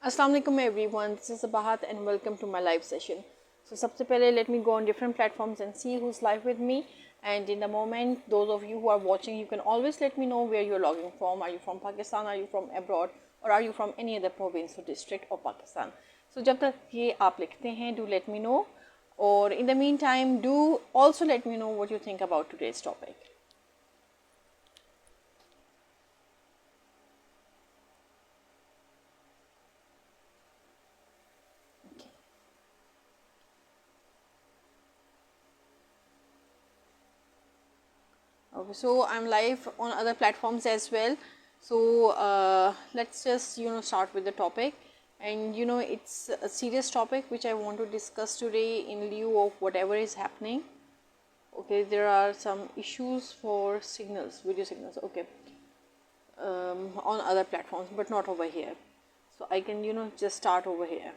Assalamu alaikum everyone, this is Abahat and welcome to my live session. So सबसे पहले let me go on different platforms and see who's live with me, and in the moment those of you who are watching, you can always let me know where you're logging from. Are you from Pakistan, are you from abroad, or are you from any other province or district of Pakistan? So जब तक ये आप लिखते हैं, do let me know, or in the meantime do also let me know what you think about today's topic. Okay, so I'm live on other platforms as well. So let's just start with the topic, and it's a serious topic which I want to discuss today in lieu of whatever is happening. Okay, there are some issues for signals, video signals. Okay, on other platforms, but not over here. So I can just start over here.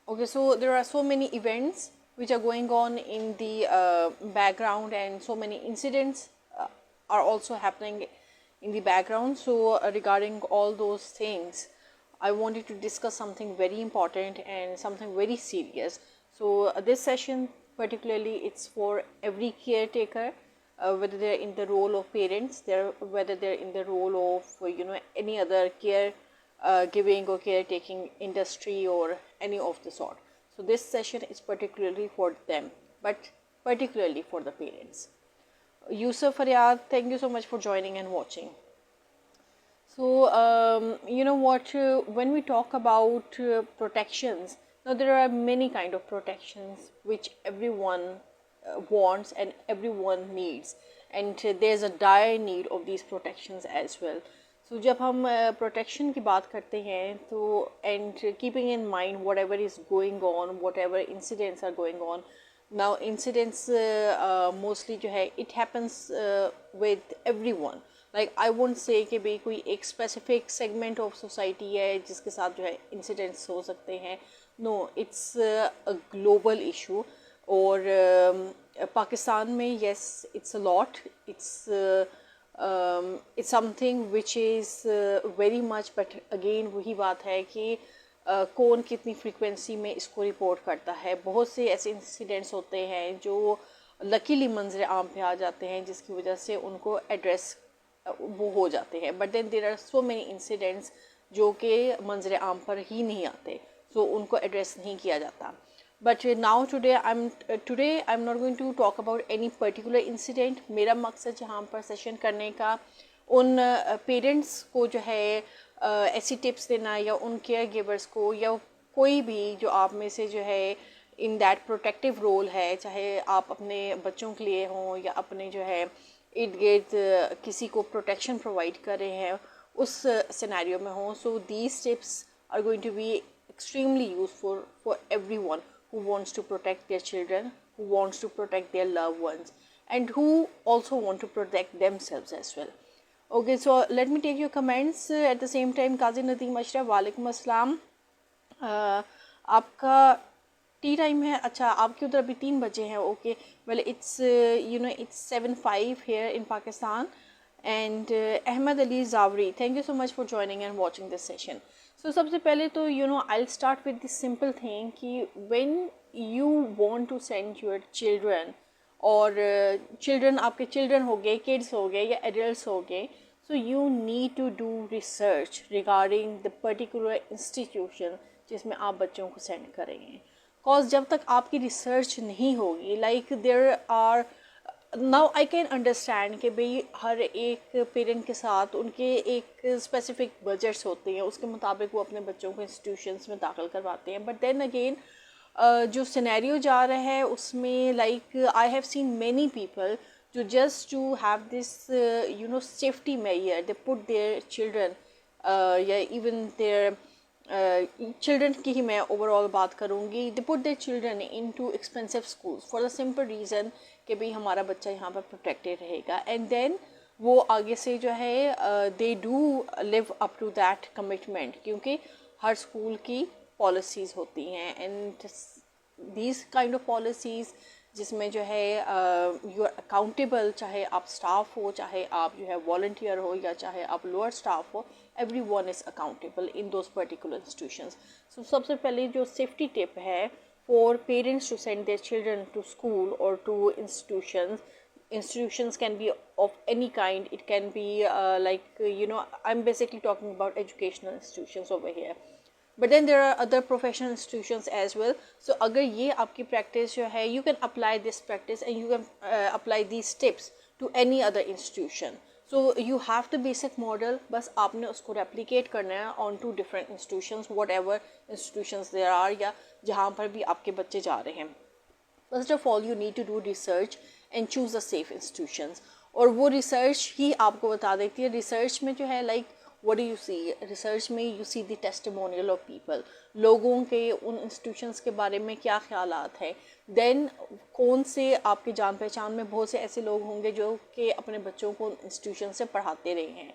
Okay, so there are so many events which are going on in the background, and so many incidents are also happening in the background. So regarding all those things, I wanted to discuss something very important and something very serious. So this session particularly, it's for every caretaker, whether they're in the role of parents, whether they're in the role of any other care giving or caretaking industry or any of the sort. So this session is particularly for them, but particularly for the parents. Yusuf Faryad, thank you so much for joining and watching. So you know what, when we talk about protections, now there are many kind of protections which everyone wants and everyone needs, and there's a dire need of these protections as well. So जब हम protection की बात करते हैं तो and keeping in mind whatever is going on, whatever incidents are going on, now incidents mostly जो है it happens with everyone. Like I won't say कि भाई कोई एक specific segment of society है जिसके साथ जो है incidents हो सकते हैं. No, it's a global issue. और पाकिस्तान में yes, it's a lot. It's something which is very much, but again वही बात है कि कौन कितनी फ्रीक्वेंसी में इसको रिपोर्ट करता है. बहुत से ऐसे इंसिडेंट्स होते हैं जो लकीली मंजर आम पे आ जाते हैं जिसकी वजह से उनको एड्रेस वो हो जाते हैं, but then there are so many incidents जो कि मंजर आम पर ही नहीं आते, सो उनको एड्रेस नहीं किया जाता. But now today I'm not going to talk about any particular incident. मेरा मकसद यहाँ पर सेशन करने का उन पेरेंट्स को जो है ऐसी टिप्स देना, या उन केयर गिवर्स को, या कोई भी जो आप में से जो है इन दैट प्रोटेक्टिव रोल है, चाहे आप अपने बच्चों के लिए हों या अपने जो है इर्द गिर्द किसी को प्रोटेक्शन प्रोवाइड कर रहे हैं उस सिनेरियो में हों. So these tips are going to be extremely useful for everyone who wants to protect their children, who wants to protect their loved ones, and who also want to protect themselves as well. Okay, so let me take your comments. At the same time, Qazi Nadeem Ashraf, वालेकुम अस्सलाम. आपका T time है? अच्छा, आपके उधर अभी 3 बजे हैं. Okay, well it's it's 7:05 here in Pakistan. And Ahmed Ali Zavri, thank you so much for joining and watching this session. So सबसे पहले तो I'll start with this simple thing कि when you want to send your children, और children आपके children हो गए, kids हो गए या adults हो गए, so you need to do research regarding the particular institution जिसमें आप बच्चों को send करेंगे. Cause जब तक आपकी research नहीं होगी, like there are now I can understand कि भाई हर एक पेरेंट के साथ उनके एक स्पेसिफिक बजट्स होते हैं, उसके मुताबिक वो अपने बच्चों को इंस्टीट्यूशंस में दाखिल करवाते हैं. बट देन अगेन जो सिनेरियो जा रहा है उसमें like I have seen many people जो just to have this safety measure they put their children या इवन देयर चिल्ड्रन की ही मैं ओवरऑल बात करूँगी, they put their children into expensive schools for the simple reason कि भाई हमारा बच्चा यहाँ पर प्रोटेक्टेड रहेगा. एंड देन वो आगे से जो है they do live up to that commitment, क्योंकि हर स्कूल की पॉलिसीज़ होती हैं. And these kind of policies जिसमें जो है यू आर अकाउंटेबल, चाहे आप स्टाफ हो, चाहे आप जो है वॉलंटियर हो, या चाहे आप लोअर स्टाफ हो, everyone is accountable in those particular institutions. So सबसे पहले जो सेफ्टी टिप है for parents to send their children to school or to institutions can be of any kind. It can be I'm basically talking about educational institutions over here, but then there are other professional institutions as well. So अगर ये आपकी practice जो है, you can apply this practice and you can apply these tips to any other institution. So you have the basic model, बस आपने उसको replicate करना है on to different institutions, whatever institutions there are, या जहाँ पर भी आपके बच्चे जा रहे हैं. First of all, you need to do research and choose the safe institutions. और वो रिसर्च ही आपको बता देती है. रिसर्च में जो है what do you see? Research में you see the testimonial of people. लोगों के उन इंस्टीट्यूशंस के बारे में क्या ख्यालात हैं. देन कौन से आपके जान पहचान में बहुत से ऐसे लोग होंगे जो कि अपने बच्चों को इंस्टीट्यूशन से पढ़ाते रहे हैं.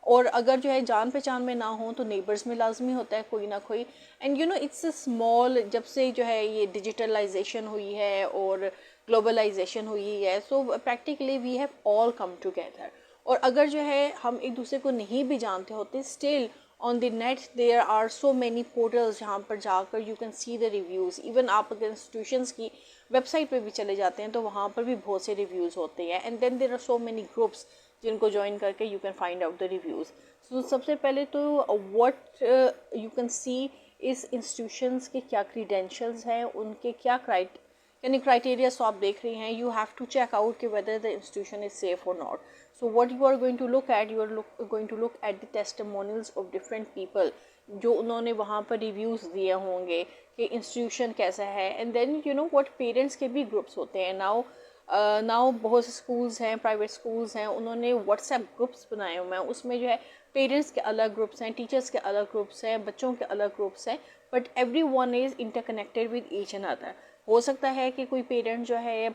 और अगर जो है जान पहचान में ना हो तो नेबर्स में लाजमी होता है कोई ना कोई. एंड इट्स स्मॉल, जब से जो है ये डिजिटलाइजेशन हुई है और ग्लोबलाइजेशन हुई है, so practically we have all come together. और अगर जो है हम एक दूसरे को नहीं भी जानते होते, still on the net there are so many portals जहाँ पर जाकर you can see the reviews. इवन आप अगर इंस्टीट्यूशंस की वेबसाइट पे भी चले जाते हैं तो वहाँ पर भी बहुत से रिव्यूज़ होते हैं. And then there are so many groups जिनको ज्वाइन करके you can find out the reviews. So सबसे पहले तो व्हाट यू कैन सी इस इंस्टीट्यूशंस के क्या क्रीडेंशियल्स हैं, उनके क्या क्राइटेरिया तो आप देख रहे हैं. You have to check out कि whether the institution is safe और not. So what you are going to look at, you are going to look at the testimonials of different people जो उन्होंने वहाँ पर रिव्यूज़ दिए होंगे कि institution कैसा है. एंड देन what पेरेंट्स के भी ग्रुप्स होते हैं. नाउ बहुत से स्कूल्स हैं, प्राइवेट स्कूल्स हैं, उन्होंने व्हाट्सएप ग्रुप्स बनाए हुए हैं. उसमें जो है पेरेंट्स के अलग ग्रुप्स हैं, टीचर्स के अलग ग्रुप्स हैं, बच्चों के अलग ग्रुप्स हैं, but everyone is interconnected with each another. हो सकता है कि कोई पेरेंट जो है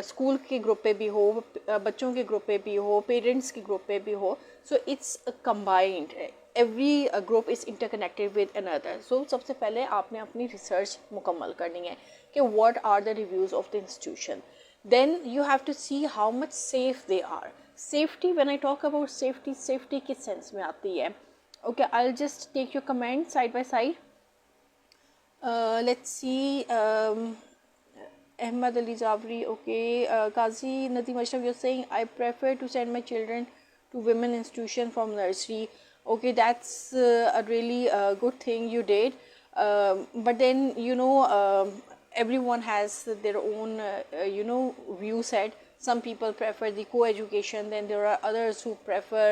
स्कूल के ग्रुप पे भी हो, बच्चों के ग्रुप पे भी हो, पेरेंट्स के ग्रुप पे भी हो. So it's combined, every group is interconnected with another. So सबसे पहले आपने अपनी रिसर्च मुकम्मल करनी है कि what are the reviews of the institution. Then you have to see how much safe they are. Safety, when I talk about safety, safety किस sense में आती है. Okay, I will just take your comment side by side. Let's see. Ahmad Ali Zavri, okay. Qazi Nadeem Ashraf, you're saying I prefer to send my children to women institution from nursery. Okay, that's a really good thing you did. But then everyone has their own view set. Some people prefer the co-education. Then there are others who prefer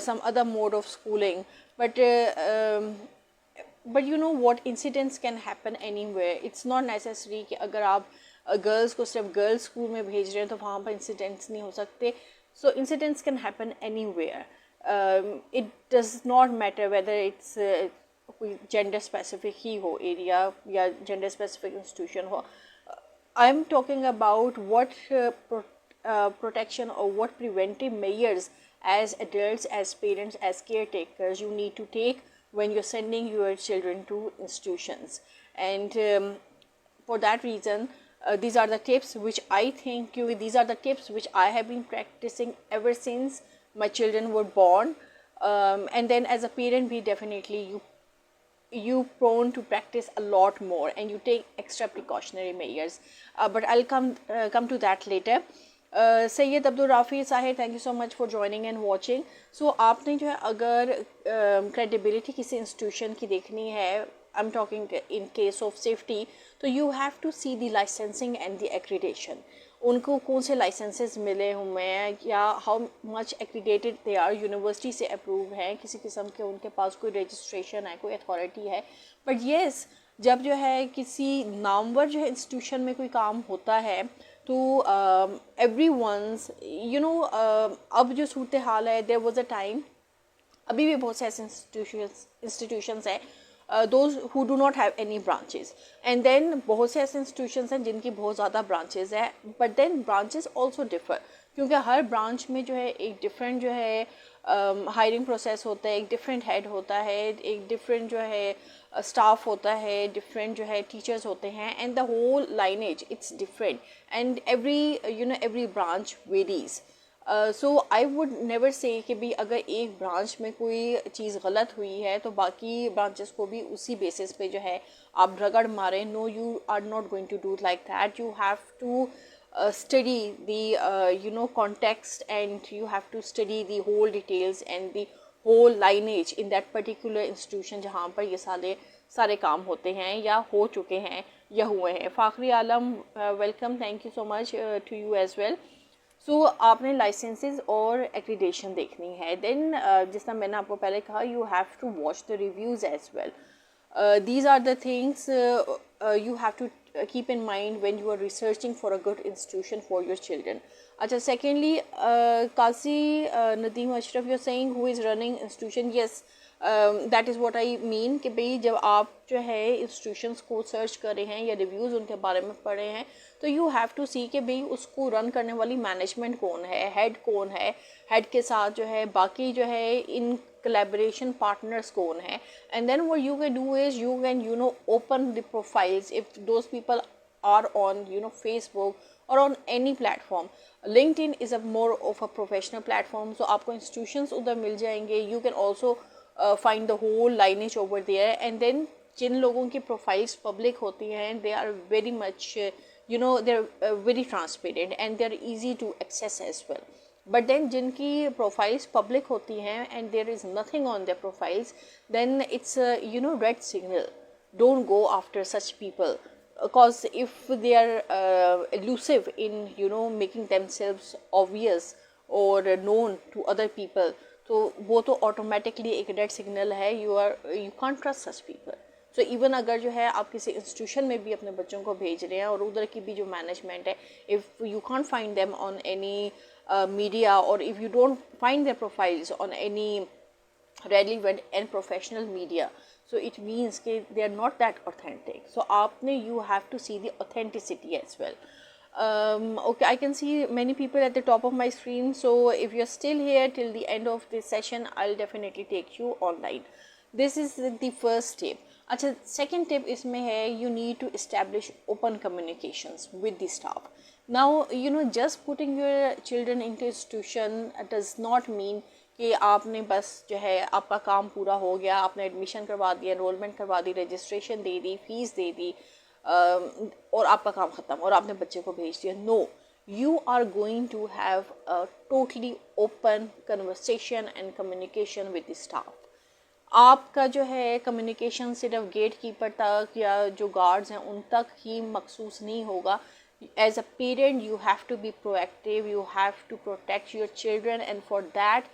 some other mode of schooling. But you know what, incidents can happen anywhere. It's not necessary कि अगर आप girls को सिर्फ girls school में भेज रहे हैं तो वहाँ पर इंसिडेंट्स नहीं हो सकते. So incidents can happen anywhere. It does not matter whether it's कोई जेंडर स्पेसिफिक ही हो एरिया या जेंडर स्पेसिफिक इंस्टीट्यूशन हो. I am talking about what protection और what preventive measures as adults, as parents, as caretakers you need to take when you're sending your children to institutions. And for that reason, these are the tips which I think these are the tips which I have been practicing ever since my children were born. And then as a parent, we definitely you prone to practice a lot more and you take extra precautionary measures. But I'll come to that later. Syed Abdul Rafi Sahib, thank you so much for joining and watching. So आपने जो है अगर credibility किसी institution की देखनी है, I am talking in case of safety, तो you have to see the licensing and the accreditation. उनको कौन से लाइसेंसेस मिले हुए हैं या how much accredited they are, university से अप्रूव हैं, किसी किस्म के उनके पास कोई रजिस्ट्रेशन है, कोई अथॉरिटी है. बट येस, जब जो है किसी नामवर जो है इंस्टीट्यूशन में कोई काम होता है तो everyone's अब जो सूरत हाल है, there was a time, अभी भी बहुत से ऐसे institutions हैं those who do not have any branches, and then बहुत से ऐसे institutions हैं जिनकी बहुत ज़्यादा branches है. but then branches also differ क्योंकि हर branch में जो है एक different जो है हायरिंग प्रोसेस होता है, एक डिफरेंट हेड होता है, एक डिफरेंट जो है स्टाफ होता है, डिफरेंट जो है टीचर्स होते हैं, and the whole lineage it's different, and every branch varies. So I would never say कि भाई अगर एक ब्रांच में कोई चीज़ गलत हुई है तो बाकी ब्रांचेस को भी उसी बेसिस पे जो है आप रगड़ मारें. No, you are not going to do like that. You have to study the context, and you have to study the whole details and the whole lineage in that particular institution जहाँ पर ये सारे काम होते हैं या हो चुके हैं या हुए हैं. Fakhri Alam, welcome, thank you so much to you as well. So आपने लाइसेंसेस और एक्रीडेशन देखनी है. देन जिस तरह मैंने आपको पहले कहा, you have to watch the reviews as well. These are the things you have to keep in mind when you are researching for a good institution for your children. Acha, secondly, Qazi Nadeem Ashraf, you're saying who is running institution. Yes, that is what I mean कि भाई जब आप जो है institutions को search कर रहे हैं या रिव्यूज़ उनके बारे में पढ़ रहे हैं, तो यू हैव टू सी कि भाई उसको रन करने वाली मैनेजमेंट कौन है, हेड कौन है, हेड के साथ जो है बाकी जो है इन collaboration partners कौन है. And then what you can do is you can open the profiles if those people are on Facebook or on any platform. LinkedIn is a more of a professional platform, so आपको institutions उधर मिल जाएंगे. You can also find the whole lineage over there. And then जिन लोगों की profiles public होती हैं, they are very much they're very transparent and they're easy to access as well. But then जिनकी profiles public होती हैं and there is nothing on their profiles, then it's a red signal. Don't go after such people, because if they are elusive in making themselves obvious or known to other people, तो वो तो automatically एक red signal है. You can't trust such people. So even अगर जो है आप किसी इंस्टीट्यूशन में भी अपने बच्चों को भेज रहे हैं और उधर की भी जो मैनेजमेंट है, if you can't find them on any media, or if you don't find their profiles on any relevant and professional media, so it means that they are not that authentic. So you have to see the authenticity as well. Okay, I can see many people at the top of my screen, so if you're still here till the end of this session, I'll definitely take you online. This is the first tip. अच्छा, second tip इसमें है, you need to establish open communications with the staff. Now just putting your children into institution does not mean कि आपने बस जो है आपका काम पूरा हो गया, आपने एडमिशन करवा दिया, एनरोलमेंट करवा दी, रजिस्ट्रेशन दे दी, फीस दे दी और आपका काम ख़त्म और आपने बच्चे को भेज दिया. No, you are going to have a totally open conversation and communication with the staff. आपका जो है कम्युनिकेशन सिर्फ गेट कीपर तक या जो गार्ड्स हैं उन तक ही मखसूस नहीं होगा. As a parent, you have to be proactive, you have to protect your children, and for that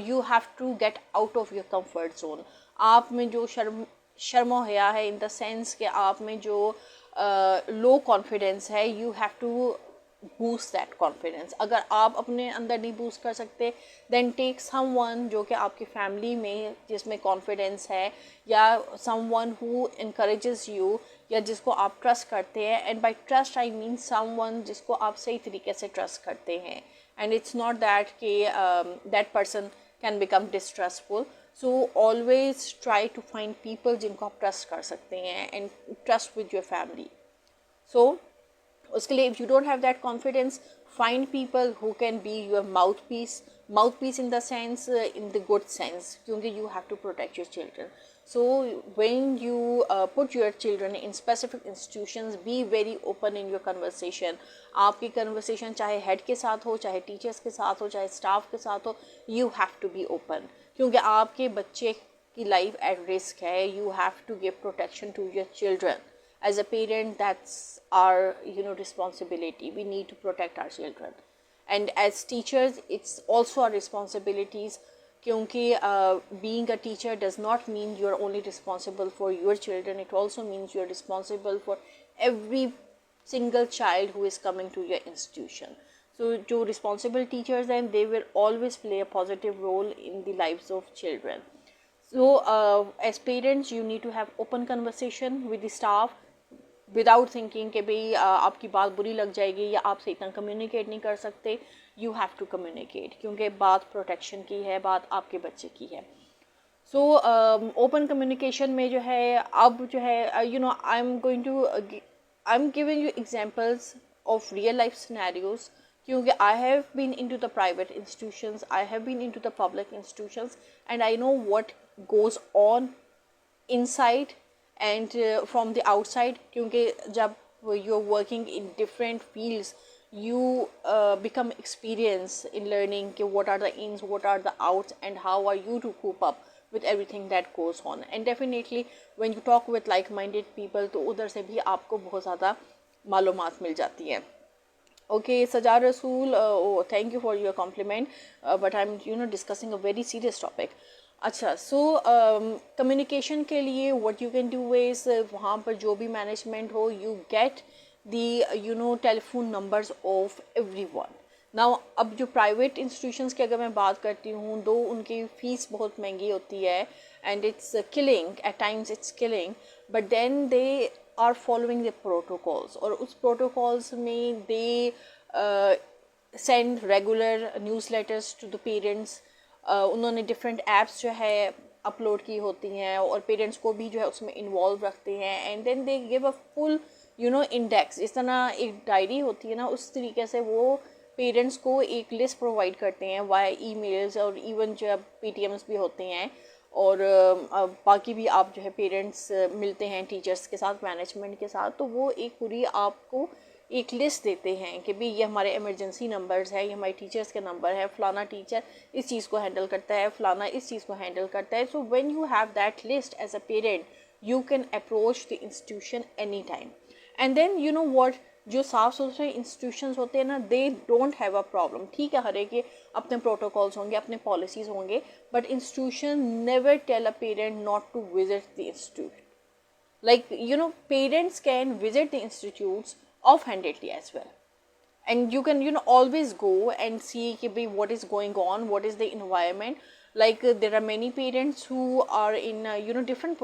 you have to get out of your comfort zone. आप में जो शर्मो हया है, in the sense कि आप में जो low confidence है, you have to boost that confidence. अगर आप अपने अंदर नहीं boost कर सकते, then take someone जो कि आपकी family में जिसमें confidence है, या someone who encourages you, या जिसको आप trust करते हैं. And by trust I mean someone जिसको आप सही तरीके से trust करते हैं. And it's not that कि that person can become distrustful. So always try to find people जिनको आप trust कर सकते हैं and trust with your family. So उसके लिए if you don't have that confidence, find people who can be your mouthpiece in the sense, in the good sense, क्योंकि you have to protect your children. So when you put your children in specific institutions, be very open in your conversation. आपकी conversation चाहे head के साथ हो, चाहे teachers के साथ हो, चाहे staff के साथ हो, you have to be open, क्योंकि आपके बच्चे की life at risk है. You have to give protection to your children. As a parent, that's our responsibility. We need to protect our children, and as teachers it's also our responsibilities, क्योंकि being a teacher does not mean you're only responsible for your children. It also means you're responsible for every single child who is coming to your institution. So जो responsible teachers हैं, they will always play a positive role in the lives of children. So as parents, you need to have open conversation with the staff without thinking कि भाई आपकी बात बुरी लग जाएगी या आप सही तरह कम्युनिकेट नहीं कर सकते. you have to communicate, क्योंकि बात प्रोटेक्शन की है, बात आपके बच्चे की है. सो ओपन कम्युनिकेशन में जो है अब जो है you know I am giving you examples of real life scenarios, क्योंकि I have been into the private institutions, I have been into the public institutions, and I know what goes on inside and from the outside, क्योंकि जब you're working in different fields you become experienced in learning कि what are the ins, what are the outs, and how are you to cope up with everything that goes on. And definitely when you talk with like-minded people तो उधर से भी आपको बहुत ज़्यादा मालूमात मिल जाती है. Okay, Sajar Rasool, oh, thank you for your compliment, but I'm discussing a very serious topic. अच्छा, सो कम्युनिकेशन के लिए what you can do is वहाँ पर जो भी मैनेजमेंट हो, you get the telephone numbers of everyone. Now अब जो प्राइवेट इंस्टीट्यूशंस की अगर मैं बात करती हूँ, दो उनकी फ़ीस बहुत महंगी होती है and it's killing, at times it's killing, but then they are following the protocols, और उस प्रोटोकॉल्स में they send regular newsletters to the parents. उन्होंने डिफरेंट ऐप्स जो है अपलोड की होती हैं और पेरेंट्स को भी जो है उसमें इन्वॉल्व रखते हैं, and then they give a full index. जिस तरह एक डायरी होती है ना, उस तरीके से वो पेरेंट्स को एक लिस्ट प्रोवाइड करते हैं वाया ईमेल्स, और इवन जो PTMs भी होते हैं, और बाकी भी आप जो है पेरेंट्स मिलते हैं टीचर्स के साथ, मैनेजमेंट के साथ, तो वो एक पूरी आपको एक लिस्ट देते हैं कि भाई ये हमारे इमरजेंसी नंबर्स है, ये हमारे टीचर्स के नंबर है, फलाना टीचर इस चीज़ को हैंडल करता है, फलाना इस चीज़ को हैंडल करता है. So when you have that list as a parent, you can approach the institution any time. And then you know what, जो साफ़ सुथरे इंस्टीट्यूशंस होते हैं ना, they don't have a problem. ठीक है, हर एक के अपने प्रोटोकॉल्स होंगे, अपने पॉलिसीज़ होंगे, but institution never tell a parent not to visit the institute. Like parents can visit the institutes offhandedly as well, and you can always go and see what is going on, what is the environment. Like there are many parents who are in different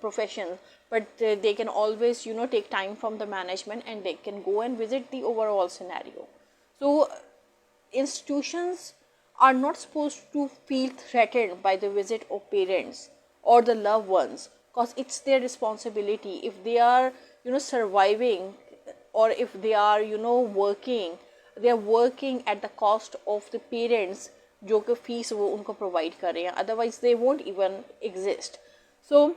professions, but they can always take time from the management and they can go and visit the overall scenario. So institutions are not supposed to feel threatened by the visit of parents or the loved ones, because it's their responsibility. If they are surviving, or if they are working, they are working at the cost of the parents जो कि fees वो उनको provide कर रहे हैं, otherwise they won't even exist. So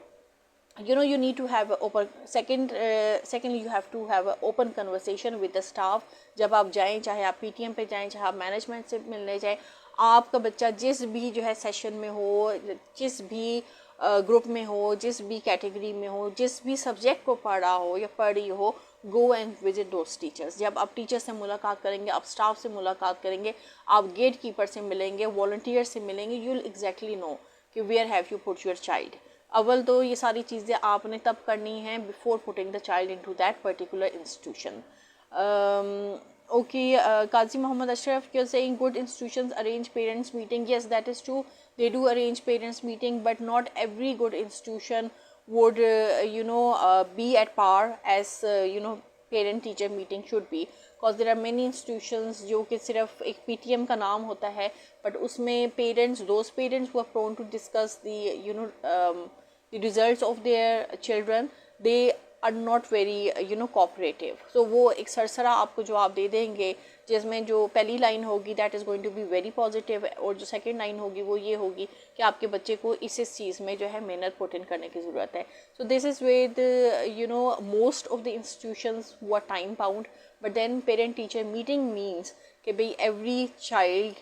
you need to have open secondly you have to have an open conversation with the staff. जब आप जाएं, चाहे आप PTM पे जाएं, चाहे आप मैनेजमेंट से मिलने जाएं, आपका बच्चा जिस भी जो है सेशन में हो, जिस भी ग्रुप में हो, जिस भी कैटेगरी में हो, जिस भी सब्जेक्ट को पढ़ा हो या पढ़ी हो, go and visit those teachers. जब आप टीचर से मुलाकात करेंगे, आप स्टाफ से मुलाकात करेंगे, आप गेट कीपर से मिलेंगे, वॉलंटियर से मिलेंगे, यू विल एग्जैक्टली नो कि where have you put your child. अव्वल तो ये सारी चीज़ें आपने तब करनी है before putting the child into that particular institution. Okay, Qazi Muhammad Ashraf, you're saying good institutions arrange parents meeting. Yes, that is true. They do arrange parents meeting, but not every good institution would be at par as parent teacher meeting should be, because there are many institutions जो कि सिर्फ एक PTM का नाम होता है, but उसमें parents, those parents who are prone to discuss the results of their children, they are not very cooperative. So वो एक सरसरा आपको जवाब दे देंगे जिसमें जो पहली लाइन होगी that is going to be very positive, और जो सेकंड लाइन होगी वो ये होगी कि आपके बच्चे को इस चीज़ में जो है मेहनत पुट इन करने की ज़रूरत है. So this is where the most of the institutions who are time bound, but then parent teacher meeting means कि भाई every child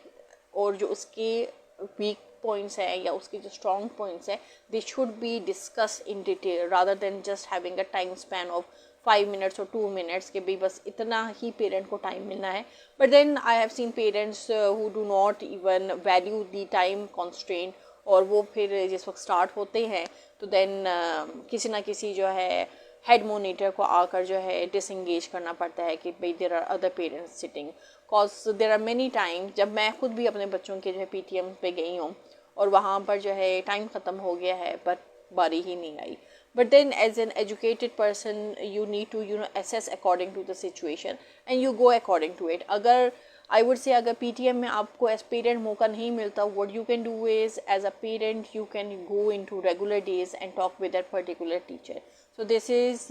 और जो उसके weak points है या उसकी जो strong points है, they should be discussed in detail rather than just having a time span of 5 minutes or 2 minutes कि भाई बस इतना ही parent को time मिलना है. But then I have seen parents who do not even value the time constraint, और वो फिर जिस वक्त start होते हैं तो then किसी ना किसी जो है हेड मोनीटर को आकर जो है डिसंगेज करना पड़ता है कि भाई there are other parents sitting, cause there are many time जब मैं खुद भी अपने बच्चों के जो है PTM पे गई हूँ और वहाँ पर जो है टाइम ख़त्म हो गया है पर बारी ही नहीं आई. But then as an educated person you need to assess according to the situation and you go according to it. अगर आई वुड से अगर PTM में आपको एज पेरेंट मौका नहीं मिलता, what you can do is as a parent you can go into regular days and talk with that particular teacher. So this is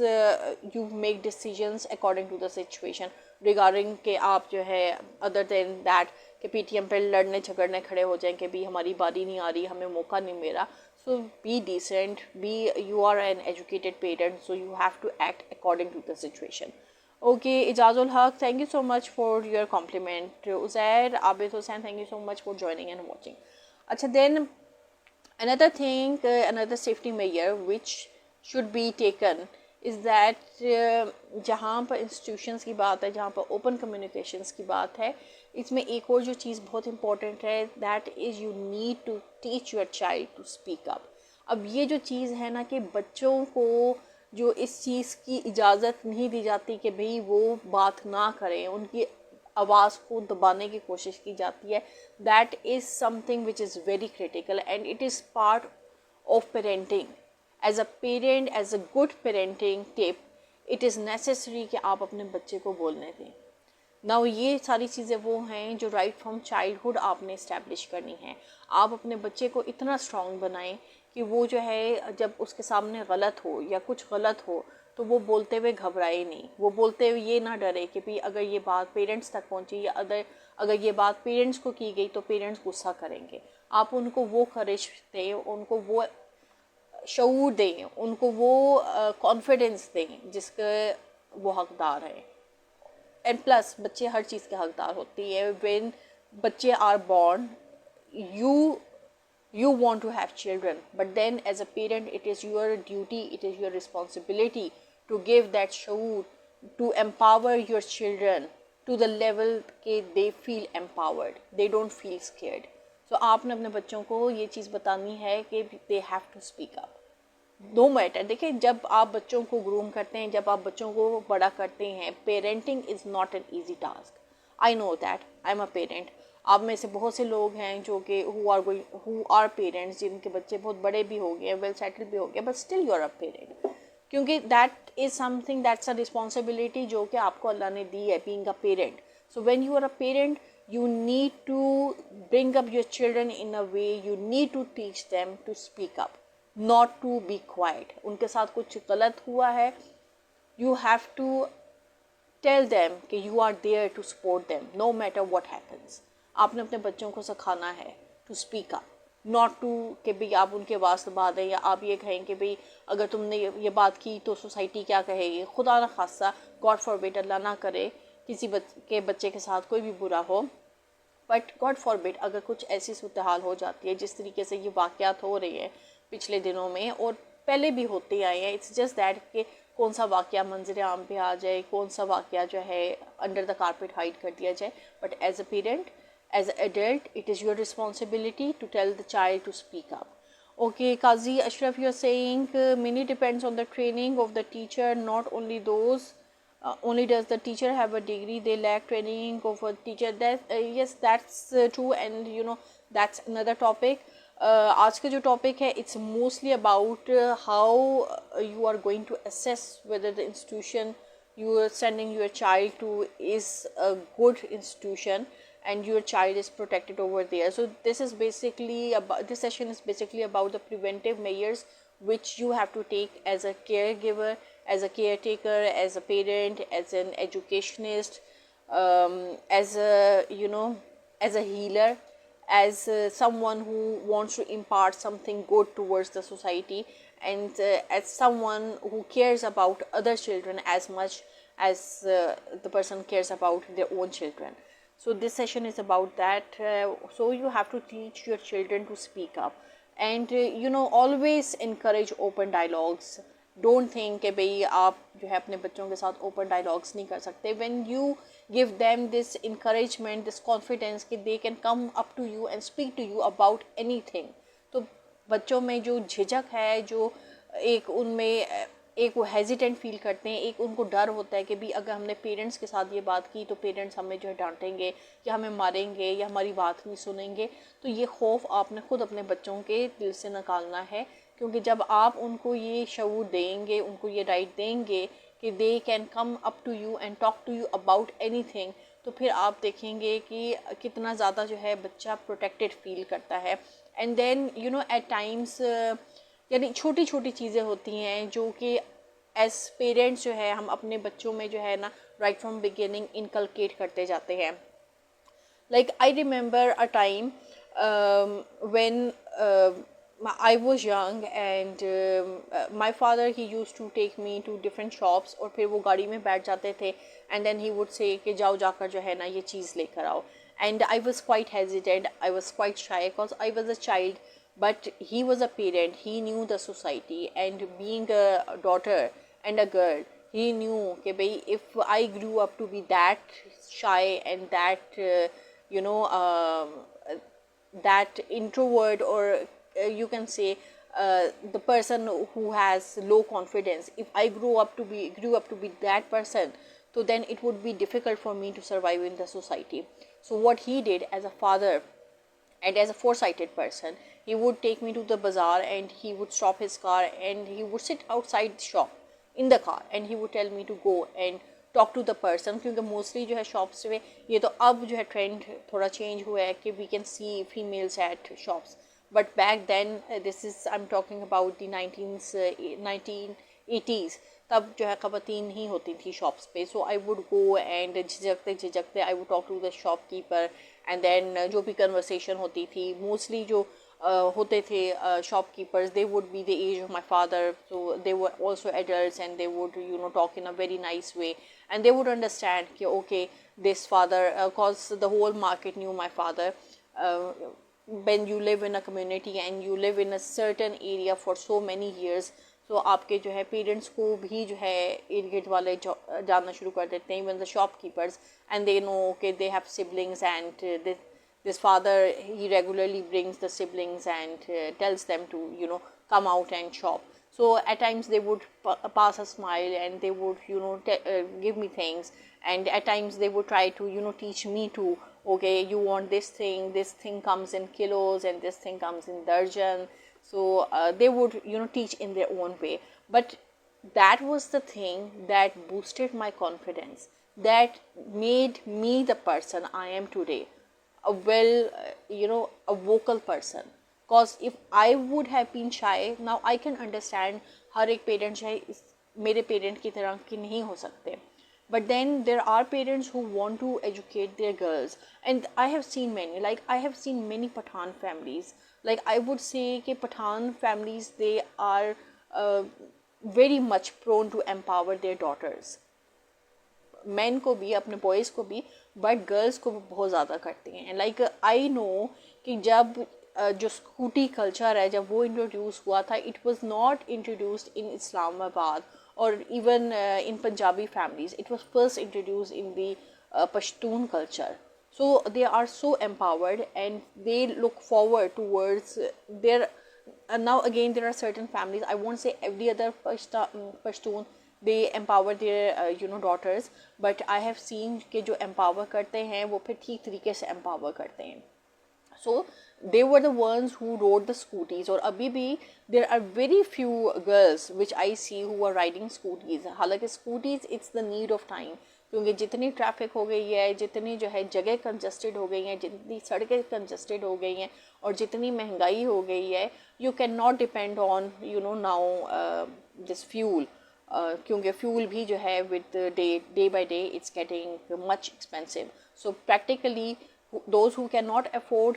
you make decisions according to the situation regarding कि आप जो है other than that कि PTM पे लड़ने झगड़ने खड़े हो जाएं कि भी हमारी बारी नहीं आ रही, हमें मौका नहीं मिला. So be decent, you are an educated parent, so you have to act according to the situation. Okay, Ijazul Haq, thank you so much for your compliment. Uzair Abid Hussain, thank you so much for joining and watching. Acha, then another thing, another safety measure which should be taken is that जहाँ पर institutions की बात है, जहाँ पर open communications की बात है, इसमें एक और जो चीज़ बहुत important है, that is you need to teach your child to speak up. अब ये जो चीज़ है ना कि बच्चों को जो इस चीज़ की इजाज़त नहीं दी जाती कि भाई वो बात ना करें, उनकी आवाज़ को दबाने की कोशिश की जाती है, that is something which is very critical and it is part of parenting. As a parent, as a good parenting tip, it is necessary कि आप अपने बच्चे को बोलने दें. नाउ ये सारी चीज़ें वो हैं जो राइट फ्रॉम चाइल्डहुड आपने इस्टेब्लिश करनी है. आप अपने बच्चे को इतना स्ट्रॉन्ग बनाएं कि वो जो है जब उसके सामने गलत हो या कुछ गलत हो तो वो बोलते हुए घबराए नहीं, वो बोलते हुए ये ना डरे कि भाई अगर ये बात पेरेंट्स तक पहुंची या अगर ये बात पेरेंट्स को की गई तो पेरेंट्स गुस्सा करेंगे. आप उनको वो करेज दें, उनको वो शऊर दें, उनको वो कॉन्फिडेंस दें जिसके वो हकदार हैं. एंड प्लस बच्चे हर चीज़ के हकदार होती है. व्हेन बच्चे are born you want to have children, but then as a parent it is your duty, it is your responsibility to give that show, to empower your children to the level कि they feel empowered, they don't feel scared. So आपने अपने बच्चों को ये चीज़ बतानी है कि they have to speak up. No matter. देखिए, जब आप बच्चों को ग्रूम करते हैं, जब आप बच्चों को बड़ा करते हैं, parenting is not an easy task. I know that, I am a parent. आप में से बहुत से लोग हैं जो कि हु आर पेरेंट्स, जिनके बच्चे बहुत बड़े भी हो गए, वेल सेटल्ड भी हो गए, but still you are a parent. क्योंकि that is something, that's a responsibility जो कि आपको अल्लाह ने दी है, being a parent. So when you are a parent you need to bring up your children in a way, you need to teach them to speak up, not to be quiet. उनके साथ कुछ गलत हुआ है, you have to tell them कि you are there to support them no matter what happens. आपने अपने बच्चों को सिखाना है to speak up, not to कि भाई आप उनके आवाज़ दबा दें या आप ये कहें कि भाई अगर तुमने ये बात की तो सोसाइटी क्या कहेगी. खुदा न खासा, गॉड फॉरबिड, अल्लाह ना करे किसी के बच्चे के साथ कोई भी बुरा हो, बट गॉड फॉरबिड अगर कुछ ऐसी सूरत हाल हो जाती है जिस तरीके से ये वाक़यात हो रही है पिछले दिनों में और पहले भी होते आए हैं. इट्स जस्ट दैट कि कौन सा वाक़या मंजर आम पे आ जाए, कौन सा वाक़या जो है अंडर द कारपेट हाइड कर दिया जाए. But as a parent, as an adult, it is your responsibility to tell the child to speak up. Okay, Qazi Ashraf, you're saying many depends on the training of the teacher, not only those. Only does the teacher have a degree, they lack training of a teacher. That yes, that's true, and you know that's another topic. आज का जो topic है, it's mostly about how you are going to assess whether the institution you are sending your child to is a good institution and your child is protected over there. So this is basically about, this session is basically about the preventive measures which you have to take as a caregiver, as a caretaker, as a parent, as an educationist, as a, you know, as a healer, as someone who wants to impart something good towards the society, and as someone who cares about other children as much as the person cares about their own children. So this session is about that. So you have to teach your children to speak up, and you know, always encourage open dialogues. Don't think कि भाई आप जो है अपने बच्चों के साथ open dialogues नहीं कर सकते. When you give them this encouragement, this confidence कि they can come up to you and speak to you about anything, तो बच्चों में जो झिझक है, जो एक उनमें एक वो हेजिटेंट फील करते हैं, एक उनको डर होता है कि भी अगर हमने पेरेंट्स के साथ ये बात की तो पेरेंट्स हमें जो है डांटेंगे या हमें मारेंगे या हमारी बात नहीं सुनेंगे. तो ये खौफ आपने खुद अपने बच्चों के दिल से निकालना है, क्योंकि जब आप उनको ये शऊर देंगे, उनको ये राइट देंगे कि they can come up to you and talk to you about anything, तो फिर आप देखेंगे कि कितना ज़्यादा जो है बच्चा प्रोटेक्टेड फील करता है. And then you know at times यानी छोटी छोटी चीज़ें होती हैं जो कि एज पेरेंट्स जो है हम अपने बच्चों में जो है ना राइट फ्रॉम बिगिनिंग इनकलकेट करते जाते हैं. Like I remember a time when I was young and my father he used to take me to different shops और फिर वो गाड़ी में बैठ जाते थे and then he would say कि जाओ जाकर जो है ना ये चीज़ लेकर आओ. And I was quite hesitant, I was quite shy because I was a child, but he was a parent, he knew the society, and being a daughter and a girl, he knew कि भाई if I grew up to be that shy and that you know that introvert, or you can say the person who has low confidence, if I grew up to be that person, so then it would be difficult for me to survive in the society. So what he did as a father and as a foresighted person, he would take me to the bazaar and he would stop his car and he would sit outside the shop in the car and he would tell me to go and talk to the person. क्योंकि mostly जो है shops में ये तो अब जो है trend थोड़ा चेंज हुआ है कि we can see females at shops, but back then this is I am talking about the 1980s, तब जो है ख़वातीन ही होती थी शॉप्स पे. So I would go and झिझकते I would talk to the shopkeeper and then जो भी कन्वर्सेशन होती थी मोस्टली जो होते थे shopkeepers, they would be the age of my father, so they were also adults and they would you know talk in a very nice way and they would understand कि okay this father, cause the whole market knew my father. When you live in a community and you live in a certain area for so many years, so आपके जो है parents को भी जो है इर्द गिर्द वाले जानना शुरू कर देते हैं, even the shopkeepers, and they know okay they have siblings and this father he regularly brings the siblings and tells them to you know come out and shop. So at times they would pass a smile and they would you know give me things, and at times they would try to you know teach me to okay you want this thing comes in kilos and this thing comes in darjan. So they would you know teach in their own way, but that was the thing that boosted my confidence, that made me the person I am today, a well you know a vocal person. Because if I would have been shy, now I can understand हर एक parent जो है मेरे parent की तरह की नहीं हो सकते, but then there are parents who want to educate their girls, and I have seen many, like I have seen many Pathan families, like I would say कि Pathan families they are very much prone to empower their daughters, men को भी अपने boys को भी, but girls को बहुत ज़्यादा करते हैं. लाइक आई नो कि जब जो स्कूटी कल्चर है जब वो इंट्रोड्यूस हुआ था, it was not introduced in Islamabad और even in Punjabi families, it was first introduce in the Pashtun culture. So they are so empowered and they look forward towards their now again there are certain families, I won't say every other Pashtun they empower their you know daughters, but I have seen कि जो empower करते हैं वो फिर ठीक तरीके से empower करते हैं. So they were the ones who rode the scooties, और अभी भी there are very few girls which I see who are riding scooties. हालांकि scooties it's the need of time, क्योंकि जितनी ट्रैफिक हो गई है, जितनी जो है जगह कंजस्टेड हो गई हैं, जितनी सड़कें कंजस्टेड हो गई हैं और जितनी महंगाई हो गई है, you can not depend on you know now this fuel, क्योंकि फ्यूल भी जो है with day by day it's getting much expensive. So practically those who can not afford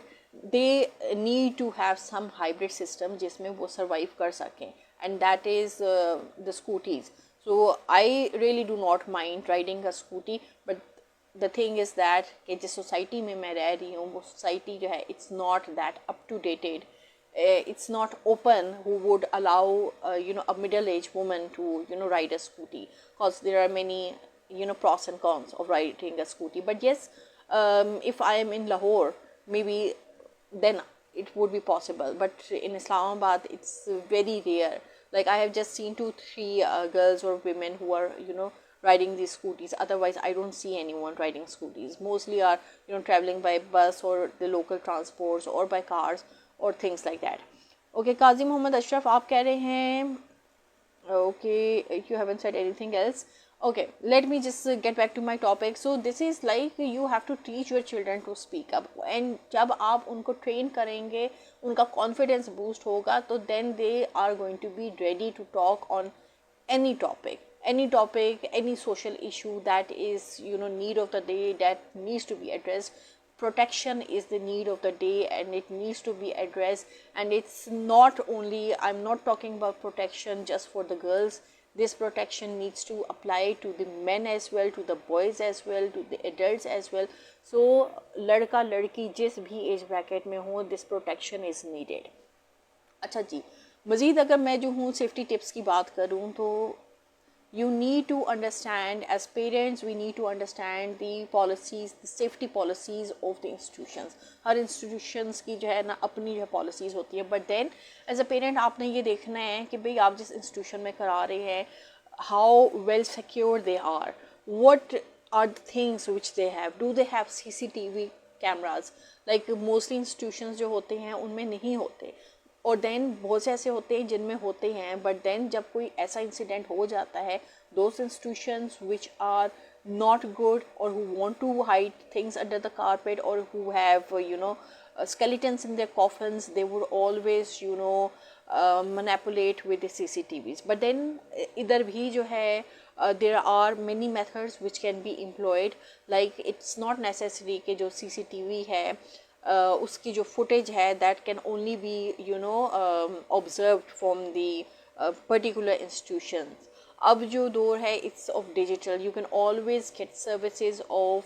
they need to have some hybrid system जिसमें वो survive कर सकें, and that is the scooties. So I really do not mind riding a scooty, but the thing is that कि जिस society में मैं रह रही हूँ वो society जो है it's not that up to dated, it's not open who would allow you know a middle aged woman to you know ride a scooty, because there are many you know pros and cons of riding a scooty. But yes, if I am in Lahore maybe then it would be possible, but in Islamabad it's very rare. Like I have just seen 2-3 girls or women who are you know riding these scooties. Otherwise I don't see anyone riding scooties. Mostly are you know traveling by bus or the local transports or by cars or things like that. Okay, Qazi Muhammad Ashraf आप कह रहे हैं okay you haven't said anything else. Okay, let me just get back to my topic. So this is like you have to teach your children to speak up, and जब आप उनको train करेंगे, उनका confidence boost होगा, तो then they are going to be ready to talk on any topic, any social issue that is, you know, need of the day, that needs to be addressed. Protection is the need of the day, and it needs to be addressed. And it's not only, I'm not talking about protection just for the girls. This protection needs to apply to the men as well, to the boys as well, to the adults as well. So लड़का लड़की जिस भी age bracket में हो, this protection is needed. अच्छा जी, मज़ीद अगर मैं जो हूँ सेफ्टी टिप्स की बात करूँ, तो you need to understand, as parents we need to understand the policies, the safety policies of the institutions. Her institutions की जो है ना अपनी जो policies होती है, but then as a parent आपने ये देखना है कि भाई आप जिस institution में करा रहे हैं, how well secure they are, what are the things which they have, do they have CCTV cameras. like mostly institutions जो होते हैं उनमें नहीं होते, और देन बहुत से ऐसे होते हैं जिनमें होते हैं, बट देन जब कोई ऐसा इंसिडेंट हो जाता है, those institutions which are not good, or who want to hide things under the carpet, or who have skeletons in their coffins, they would always manipulate with the CCTVs. But then idhar bhi jo hai, there are many methods which can be employed. like it's not necessary कि जो CCTV है उसकी जो footage है that can only be observed from the particular institutions. अब जो दौर है it's of digital, you can always get services of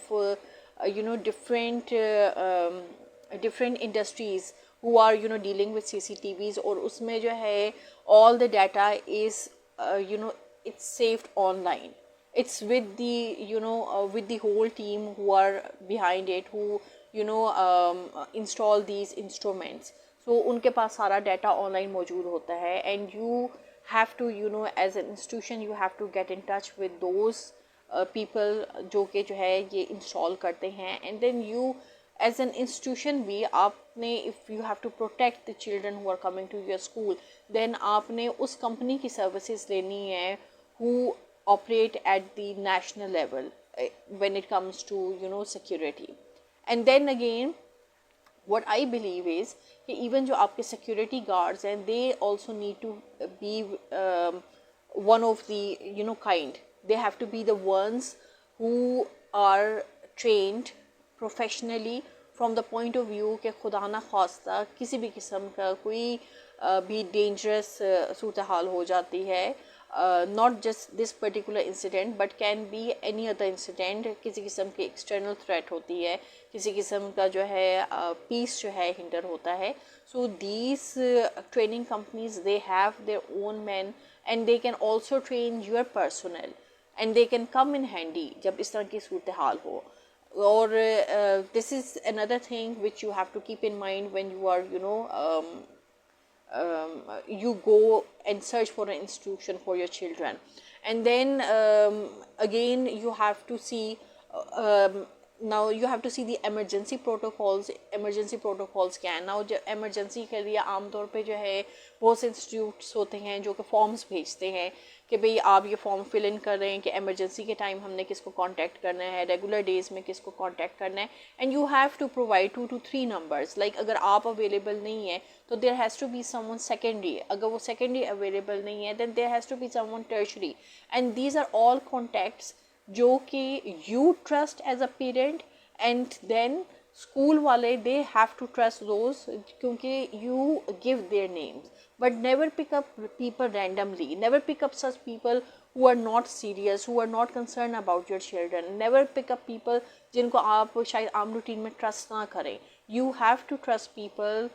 different industries who are dealing with CCTVs, और उसमें जो है all the data is it's saved online. It's with the with the whole team who are behind it, who install these instruments. So उनके पास सारा data online मौजूद होता है, and you have to as an institution you have to get in touch with those people जो कि जो है ये install करते हैं. And then you as an institution भी आपने, if you have to protect the children who are coming to your school, then आपने उस company की services लेनी है who operate at the national level when it comes to security. And then again what I believe is कि even जो आपके security guards हैं, they also need to be one of the kind. They have to be the ones who are trained professionally from the point of view कि खुदा ना ख्वास्ता किसी भी किस्म का कोई भी dangerous सूरत हाल हो जाती है, not just this particular incident but can be any other incident, किसी किस्म की external threat होती है, किसी किस्म का जो है peace जो है hinder होता है. So these training companies, they have their own men, and they can also train your personnel, and they can come in handy जब इस तरह की सूरत हाल हो. Or this is another thing which you have to keep in mind when you are you go and search for an institution for your children. And then again you have to see now you have to see the emergency protocols क्या है. now emergency के लिए आमतौर पे जो है बहुत से इंस्टीट्यूट्स होते हैं जो कि फॉर्म्स भेजते हैं कि भाई आप ये फॉर्म फिल इन कर रहे हैं कि एमरजेंसी के टाइम हमने किसको कांटेक्ट करना है, रेगुलर डेज में किसको कांटेक्ट करना है. And you have to provide 2 to 3 numbers. Like अगर आप अवेलेबल नहीं है तो there has to be someone secondary. अगर वो सेकेंडरी अवेलेबल नहीं है then there has to be someone tertiary. And these are all contacts जो कि you trust as a parent, and then school वाले they have to trust those क्योंकि you give their names. But never pick up people randomly. Never pick up such people who are not serious, who are not concerned about your children. Never pick up people जिनको आप शायद आम routine में trust ना करें. You have to trust people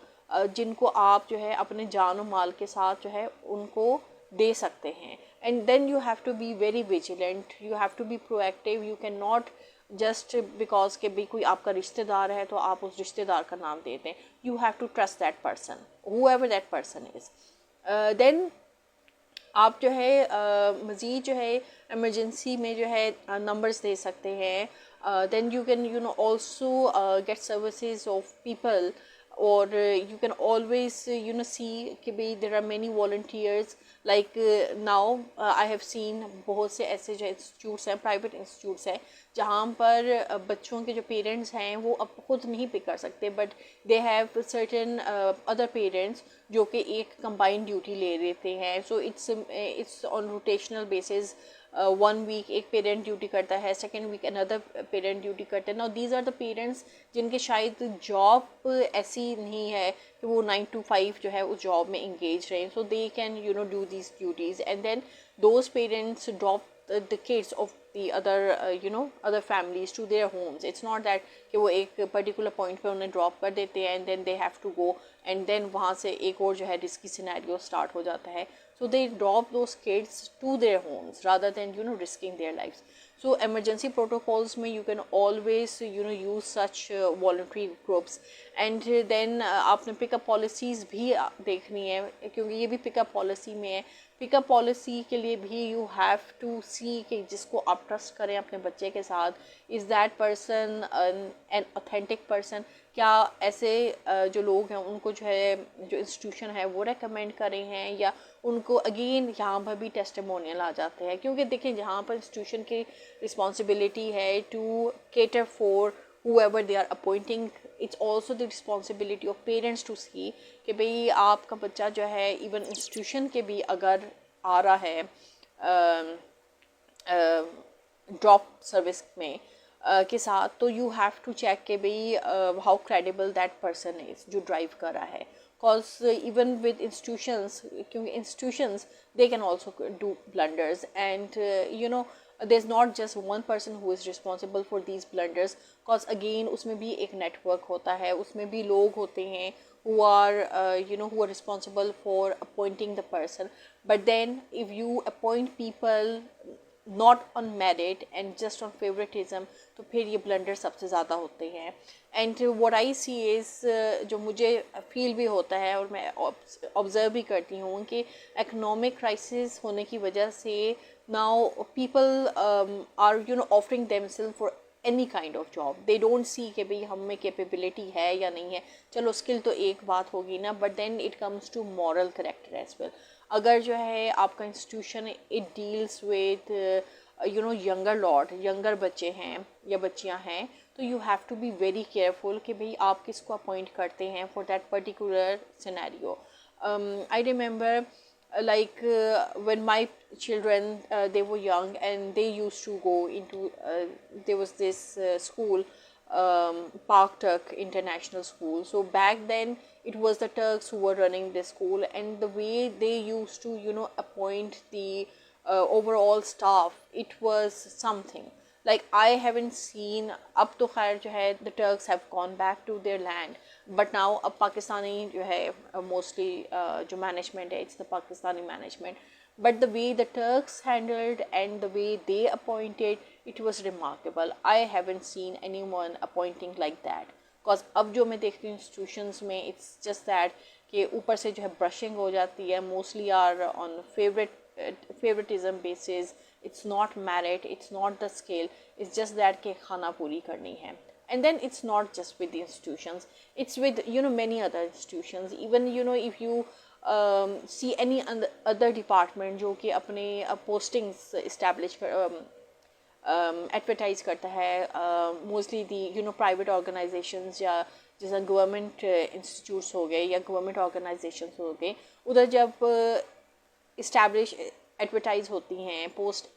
जिनको आप जो है अपने जान और माल के साथ जो है उनको दे सकते हैं. And then you have to be very vigilant. You have to be proactive. You cannot just because के भी कोई आपका रिश्तेदार है तो आप उस रिश्तेदार का नाम देते हैं. You have to trust that person, whoever that person is. Then आप जो है मज़ीद जो है emergency में जो है numbers दे सकते हैं. Then you can also get services of people or you can always see कि भाई there are many volunteers like now I have seen बहुत से ऐसे जो इंस्टीट्यूट्स हैं, प्राइवेट इंस्टीट्यूट्स हैं, जहाँ पर बच्चों के जो पेरेंट्स हैं वो अब खुद नहीं पिक कर सकते, but they have certain other parents जो कि एक कंबाइंड ड्यूटी ले लेते हैं. So it's on rotational basis. 1 week एक पेरेंट ड्यूटी करता है, second week another parent duty करते हैं. Now these are the parents जिनके शायद जॉब ऐसी नहीं है कि वो 9 to 5 जो है उस जॉब में इंगेज रहें. So they can do these duties and then those parents drop the kids of the other families to their homes. It's not that कि वो एक particular point पे उन्हें drop कर देते हैं and then they have to go and then वहाँ से एक और जो है risky scenario start हो जाता है. So they drop those kids to their homes rather than risking their lives. So emergency protocols में you can always use such voluntary groups and then आपने pick-up policies भी देखनी है, क्योंकि ये भी pick-up policy में है. पिकअप पॉलिसी के लिए भी यू हैव टू सी कि जिसको आप ट्रस्ट करें अपने बच्चे के साथ, is that person an authentic person. क्या ऐसे जो लोग हैं उनको जो है जो इंस्टीट्यूशन है वो रेकमेंड कर रहे हैं, या उनको अगेन यहाँ पर भी टेस्टिमोनियल आ जाते हैं. क्योंकि देखें जहाँ पर इंस्टीट्यूशन की रिस्पॉन्सिबिलिटी है to cater for whoever they are appointing, it's also the responsibility of parents to see कि भाई आपका बच्चा जो है इवन इंस्टीट्यूशन के भी अगर आ रहा है ड्रॉप सर्विस में के साथ, तो यू हैव टू चेक कि भाई how credible that person is जो ड्राइव कर रहा है. Cause even with institutions, क्योंकि institutions they can also do blunders and there's not just one person who is responsible for these blunders. Cause again उसमें भी एक network होता है, उसमें भी लोग होते हैं who are who are responsible for appointing the person. But then if you appoint people not on merit and just on favoritism, तो फिर ये ब्लंडर सबसे ज़्यादा होते हैं. And what I see is जो मुझे फील भी होता है और मैं ऑब्ज़र्व भी करती हूँ कि इकोनॉमिक क्राइसिस होने की वजह से now people are offering themself for any kind of job. They don't see कि भाई हम में कैपेबिलिटी है या नहीं है. चलो स्किल तो एक बात होगी ना, but then it comes to moral character as well. अगर जो है आपका institution it deals with younger lot, younger बच्चे हैं या बच्चियां हैं, तो you have to be very careful कि भाई आप किसको अपॉइंट करते हैं for that particular scenario. I remember like when my children they were young and they used to go into there was this school, Park Turk International School. So back then it was the Turks who were running this school, and the way they used to appoint the overall staff, it was something like I haven't seen. अब तो खैर जो है the Turks have gone back to their land, but now अब पाकिस्तानी जो है mostly जो management है, it's the Pakistani management. But the way the Turks handled and the way they appointed, it was remarkable. I haven't seen anyone appointing like that. Because अब जो मैं देखती हूँ institutions में, it's just that कि ऊपर से जो है brushing हो जाती है, mostly are on favoritism basis. It's not merit, it's not the skill, it's just that कि खाना पूरी करनी है. And then it's not just with the institutions, it's with many other institutions. Even if you see any other department जो कि अपने postings establish कर advertise करता है, mostly the private organizations या जैसा government institutes हो गए या government organizations हो गए, उधर जब establish advertise होती हैं, post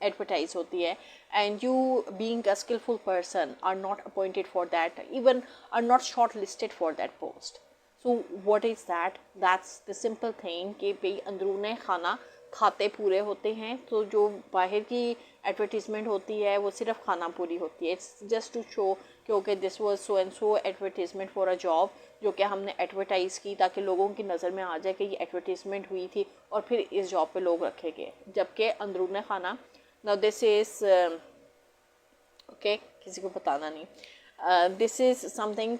advertise होती है, and you being a skillful person are not appointed for that, even are not shortlisted for that post. So what is that? That's the simple thing कि भाई अंदरूने खाना खाते पूरे होते हैं, तो जो बाहर की एडवर्टीज़मेंट होती है वो सिर्फ खाना पूरी होती है. इट्स जस्ट टू शो कि okay this was so and so advertisement for a job जो कि हमने एडवर्टाइज़ की ताकि लोगों की नज़र में आ जाए कि ये एडवर्टीज़मेंट हुई थी और फिर इस जॉब पे लोग रखे गए, जबकि अंदरूने खाना now this is okay किसी को बताना नहीं. This is something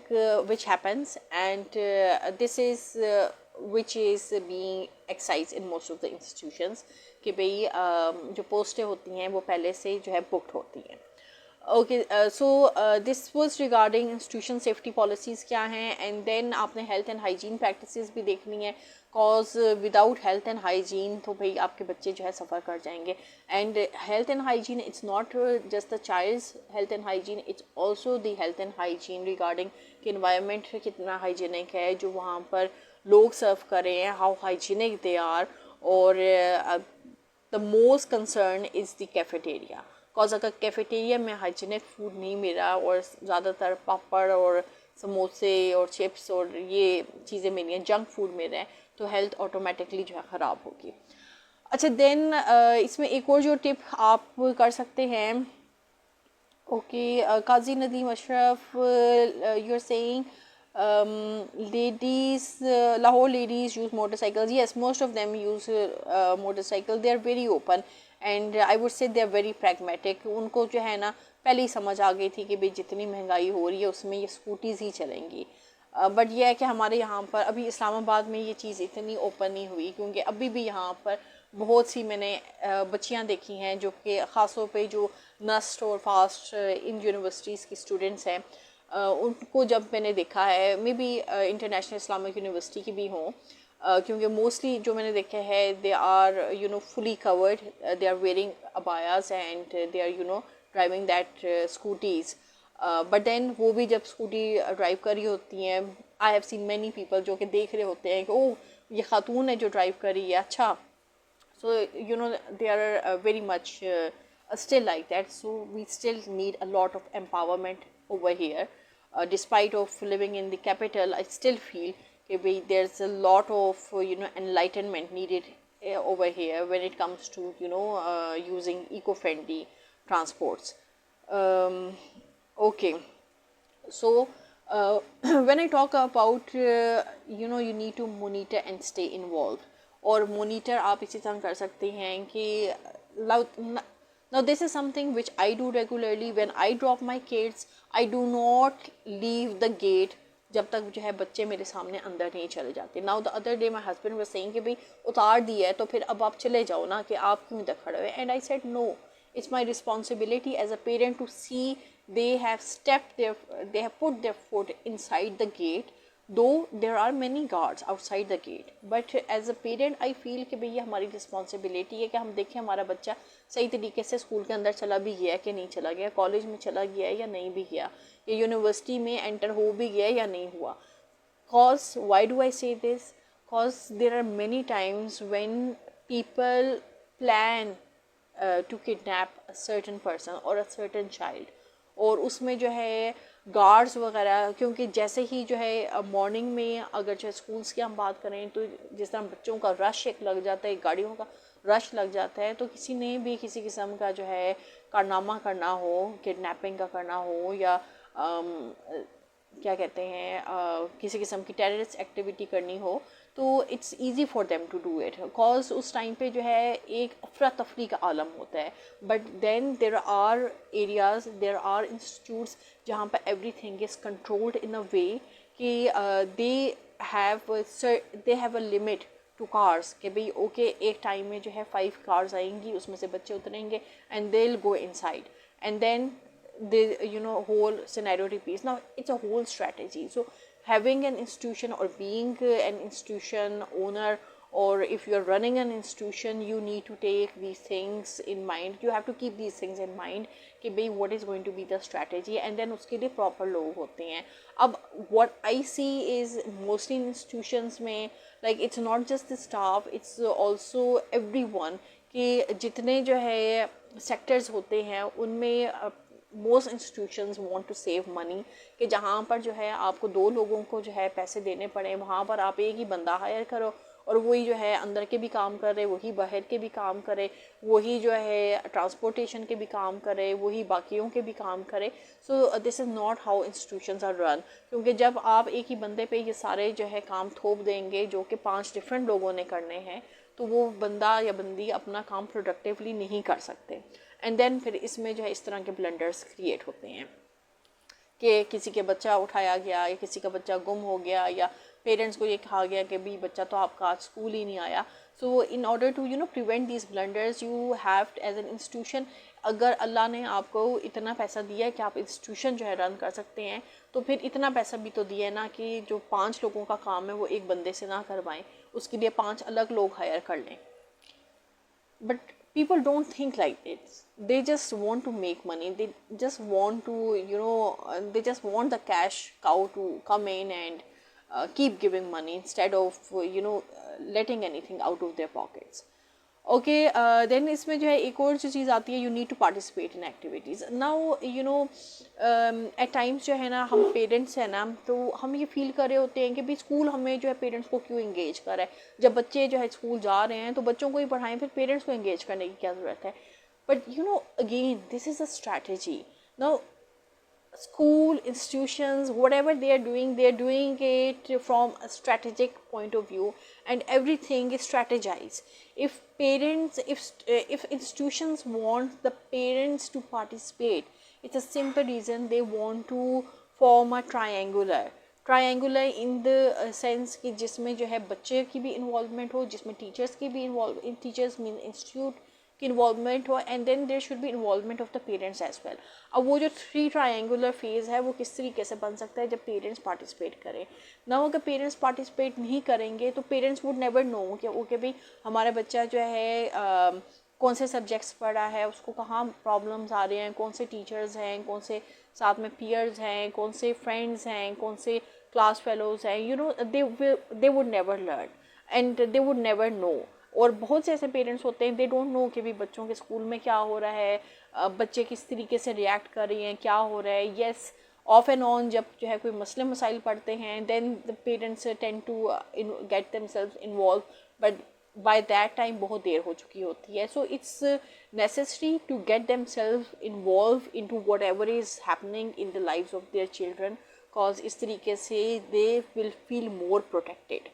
which happens and this is which is being exercised in most of the institutions कि भाई जो पोस्टें होती हैं वो पहले से जो है बुकड होती हैं. Okay, so this was regarding institution safety policies क्या हैं, एंड देन आपने हेल्थ एंड हाइजीन प्रैक्टिसेस भी देखनी है, cause without health and hygiene तो भाई आपके बच्चे जो है सफ़र कर जाएंगे. And health and hygiene, it's not just the child's health and hygiene, it's also the health and hygiene regarding कि इन्वायरमेंट कितना हाइजीनिक है, जो वहाँ पर लोग सर्व कर रहे हैं, हाउ हाइजीनिक दे आर. और the most concern is the cafeteria, because अगर कैफेटेरिया में हाइजीनिक फूड नहीं मिला और ज़्यादातर पापड़ और समोसे और चिप्स और ये चीज़ें मिली हैं, जंक फूड मिल रहे हैं, तो हेल्थ ऑटोमेटिकली जो है ख़राब होगी. अच्छा, देन इसमें एक और जो टिप आप कर सकते हैं, okay, Qazi Nadeem Ashraf, you are saying ladies, Lahore ladies use motorcycles. Yes, most of them use motorcycle. They are very open and I would say they are very pragmatic. उनको जो है ना पहले ही समझ आ गई थी कि भाई जितनी महंगाई हो रही है उसमें ये स्कूटीज़ ही चलेंगी. बट ये है कि हमारे यहाँ पर अभी इस्लामाबाद में ये चीज़ इतनी ओपन नहीं हुई, क्योंकि अभी भी यहाँ पर बहुत सी मैंने बच्चियाँ देखी हैं जो कि ख़ासतौर पे जो नस्ट और फास्ट इन यूनिवर्सिटीज़ की स्टूडेंट्स हैं, उनको जब मैंने देखा है, maybe International Islamic University की भी हों, क्योंकि मोस्टली जो मैंने देखा है they are fully covered, they are wearing abayas and they are driving that scooties. But then वो भी जब स्कूटी ड्राइव कर रही होती हैं, I have seen many people जो कि देख रहे होते हैं कि ओह ये खातून है जो ड्राइव कर रही है, अच्छा. So they are very much still like that. So we still need a lot of empowerment over here. Despite of living in the capital, I still feel there's a lot of enlightenment needed over here when it comes to using eco-friendly transports. Okay, so when I talk about you need to monitor and stay involved. और monitor आप इसी तरह कर सकते हैं कि now this is something which I do regularly. When I drop my kids, I do not leave the gate जब तक जो है बच्चे मेरे सामने अंदर नहीं चले जाते. Now the other day my husband was saying कि भाई उतार दिया है तो फिर अब आप चले जाओ ना, कि आप क्यों इधर खड़े हुए. And I said no, it's my responsibility as a parent to see they have put their foot inside the gate. Though there are many guards outside the gate, but as a parent I feel कि भैया हमारी responsibility है कि हम देखें हमारा बच्चा सही तरीके से स्कूल के अंदर चला भी गया कि नहीं चला गया, कॉलेज में चला गया या नहीं भी गया, या यूनिवर्सिटी में एंटर हो भी गया या नहीं हुआ. Cause why do I say this? Cause there are many times when people plan to kidnap a certain person or a certain child, और उसमें जो है गार्ड्स वगैरह, क्योंकि जैसे ही जो है मॉर्निंग में अगर जो स्कूल्स की हम बात करें तो जिस तरह बच्चों का रश एक लग जाता है, गाड़ियों का रश लग जाता है, तो किसी ने भी किसी किस्म का जो है कारनामा करना हो, किडनैपिंग का करना हो, या क्या कहते हैं किसी किस्म की टेररिस्ट एक्टिविटी करनी हो, तो it's easy for them to do it. Because उस टाइम पे जो है एक अफरा तफरी का आलम होता है. But then there are areas, there are institutes जहाँ पर everything is controlled in a way कि they have a limit to cars, कि भाई ओके एक टाइम में जो है 5 कार्स आएंगी, उसमें से बच्चे उतरेंगे and they will go inside, and then the whole scenario repeats. Now it's a whole strategy. So having an institution or being an institution owner, or if you're running an institution, you need to take these things in mind. You have to keep these things in mind कि भाई what is going to be the strategy, and then उसके लिए proper लोग होते हैं. अब what I see is mostly in institutions में like it's not just the staff, it's also everyone, कि जितने जो है sectors होते हैं उनमें most institutions want to save money, कि जहाँ पर जो है आपको 2 लोगों को जो है पैसे देने पड़े, वहाँ पर आप एक ही बंदा हायर करो और वही जो है अंदर के भी काम करे, वही बाहर के भी काम करे, वही जो है ट्रांसपोर्टेशन के भी काम करे, वही बाकियों के भी काम करे. So this is not how institutions are run. क्योंकि जब आप एक ही बंदे पे ये सारे जो है काम थोप देंगे जो कि 5 डिफरेंट लोगों ने करने हैं, तो वो बंदा या बंदी अपना काम प्रोडक्टिवली नहीं कर सकते. एंड देन फिर इसमें जो है इस तरह के ब्लंडर्स क्रिएट होते हैं कि किसी के बच्चा उठाया गया, या किसी का बच्चा गुम हो गया, या पेरेंट्स को ये कहा गया कि भाई बच्चा तो आपका आज स्कूल ही नहीं आया. So in order to prevent these blunders, you have as an institution अगर अल्लाह ने आपको इतना पैसा दिया है कि आप इंस्टीट्यूशन जो है रन कर सकते हैं, तो फिर इतना पैसा भी तो दिया है ना कि जो 5 लोगों का काम है वो एक बंदे से ना करवाएं, उसके लिए 5 अलग लोग हायर कर लें. But people don't think like this. They just want to make money. They just want to, they just want the cash cow to come in and keep giving money instead of, letting anything out of their pockets. Okay then इसमें जो है एक और जो चीज़ आती है, you need to participate in activities. Now at times जो है ना, हम पेरेंट्स हैं ना, तो हम ये फील कर रहे होते हैं कि भाई स्कूल हमें जो है पेरेंट्स को क्यों इंगेज कर रहा है. जब बच्चे जो है स्कूल जा रहे हैं तो बच्चों को ही पढ़ाएं, फिर पेरेंट्स को इंगेज करने की क्या ज़रूरत है. But again this is a strategy. Now school institutions, whatever they are doing it from a strategic point of view, and everything is strategized. If parents, if institutions want the parents to participate, it's a simple reason. They want to form a triangular in the sense कि जिसमें जो है बच्चे की भी involvement हो, जिसमें teachers की भी teachers mean institute की इन्वॉल्वमेंट हो, and then there should be involvement of the parents as well. अब वो जो 3 ट्रायंगुलर फेज है वो किस तरीके से बन सकता है, जब पेरेंट्स पार्टिसिपेट करें ना. अगर पेरेंट्स पार्टिसिपेट नहीं करेंगे तो पेरेंट्स वुड नेवर नो कि ओके भाई हमारा बच्चा जो है कौन से सब्जेक्ट्स पढ़ा है, उसको कहाँ प्रॉब्लम्स आ रहे हैं, कौन से टीचर्स हैं, कौन से साथ में पीयर्स हैं, कौन से फ्रेंड्स हैं, कौन से क्लास फेलोज हैं. They would never learn and they would never know. और बहुत से ऐसे पेरेंट्स होते हैं, दे डोंट नो कि भी बच्चों के स्कूल में क्या हो रहा है, बच्चे किस तरीके से रिएक्ट कर रही हैं, क्या हो रहा है. येस, ऑफ एंड ऑन जब जो है कोई मसले मसाइल पढ़ते हैं, then the parents tend to get themselves involve, but by that time बहुत देर हो चुकी होती है. So it's necessary to get themselves involve into whatever is happening in the lives of their children, cause इस तरीके से they will feel more protected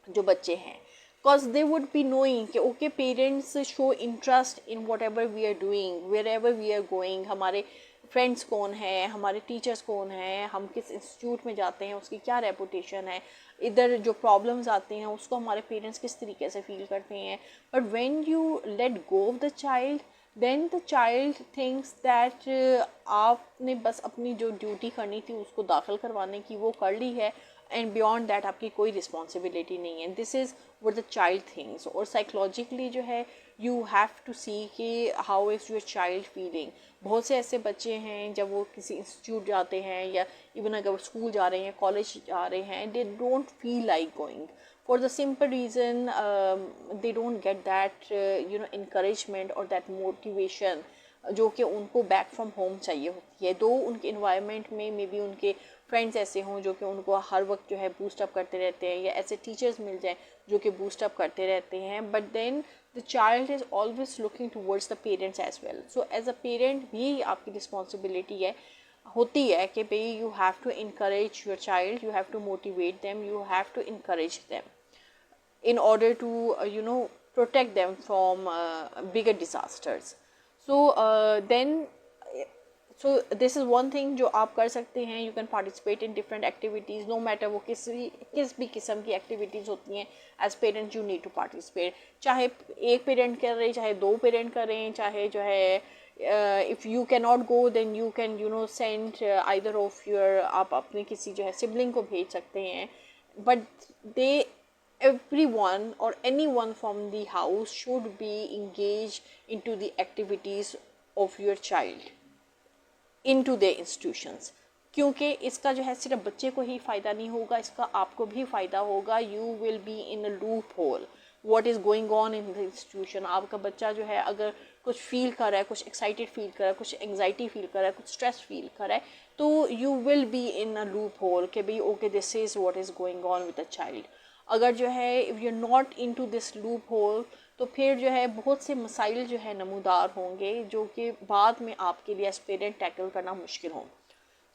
जो बच्चे हैं. Because they would be knowing कि okay parents show interest in whatever we are doing, wherever we are going. हमारे friends कौन है, हमारे टीचर्स कौन हैं, हम किस इंस्टीट्यूट में जाते हैं, उसकी क्या रेपुटेशन है, इधर जो प्रॉब्लम्स आते हैं उसको हमारे पेरेंट्स किस तरीके से फील करते हैं. But when you let go of the child, then the child thinks that आपने बस अपनी जो ड्यूटी करनी थी उसको दाखिल करवाने की वो कर ली है, एंड बियॉन्ड दैट आपकी कोई रिस्पॉन्सिबिलिटी नहीं है. This is what the child things. और साइकोलॉजिकली जो है यू हैव टू सी कि how is your child feeling. बहुत से ऐसे बच्चे हैं जब वो किसी इंस्टीट्यूट जाते हैं या इवन अगर वो स्कूल जा रहे हैं, कॉलेज जा रहे हैं, they don't feel like going for the simple reason they don't get that encouragement और दैट मोटिवेशन जो कि उनको बैक फ्रॉम होम चाहिए होती है. दो उनके इन्वायरमेंट में मे बी उनके फ्रेंड्स ऐसे हों जो कि उनको हर वक्त जो है बूस्टअप करते रहते हैं, या ऐसे टीचर्स मिल जाएं जो कि बूस्टअप करते रहते हैं. But then the child is always looking towards the parents as well. So as a parent भी आपकी रिस्पॉन्सिबिलिटी होती है कि भाई you have to encourage your child, you have to motivate them, you have to encourage them in order to protect them from bigger disasters. So this is one thing जो आप कर सकते हैं. You can participate in different activities, no matter वो किस भी किस्म की activities होती हैं. As parents you need to participate. चाहे एक पेरेंट कर रहे, चाहे 2 पेरेंट करें, चाहे जो है if you cannot go then you can send either of your, आप अपने किसी जो है सिबलिंग को भेज सकते हैं. But everyone or anyone from the house should be engaged into the activities of your child into their institutions. क्योंकि इसका जो है सिर्फ बच्चे को ही फ़ायदा नहीं होगा, इसका आपको भी फ़ायदा होगा. You will be in a loophole what is going on in the institution. आपका बच्चा जो है अगर कुछ फील कर रहा है, कुछ एक्साइटेड फील कर रहा है, कुछ एंग्जाइटी फील कर रहा है, कुछ स्ट्रेस फील कर रहा है, तो you will be in a loophole कि भाई okay this is what is going on with the child. अगर जो है if you not into this loop hole, तो फिर जो है बहुत से मसाइल जो है नमूदार होंगे जो कि बाद में आपके लिए एज पेरेंट टैकल करना मुश्किल हो.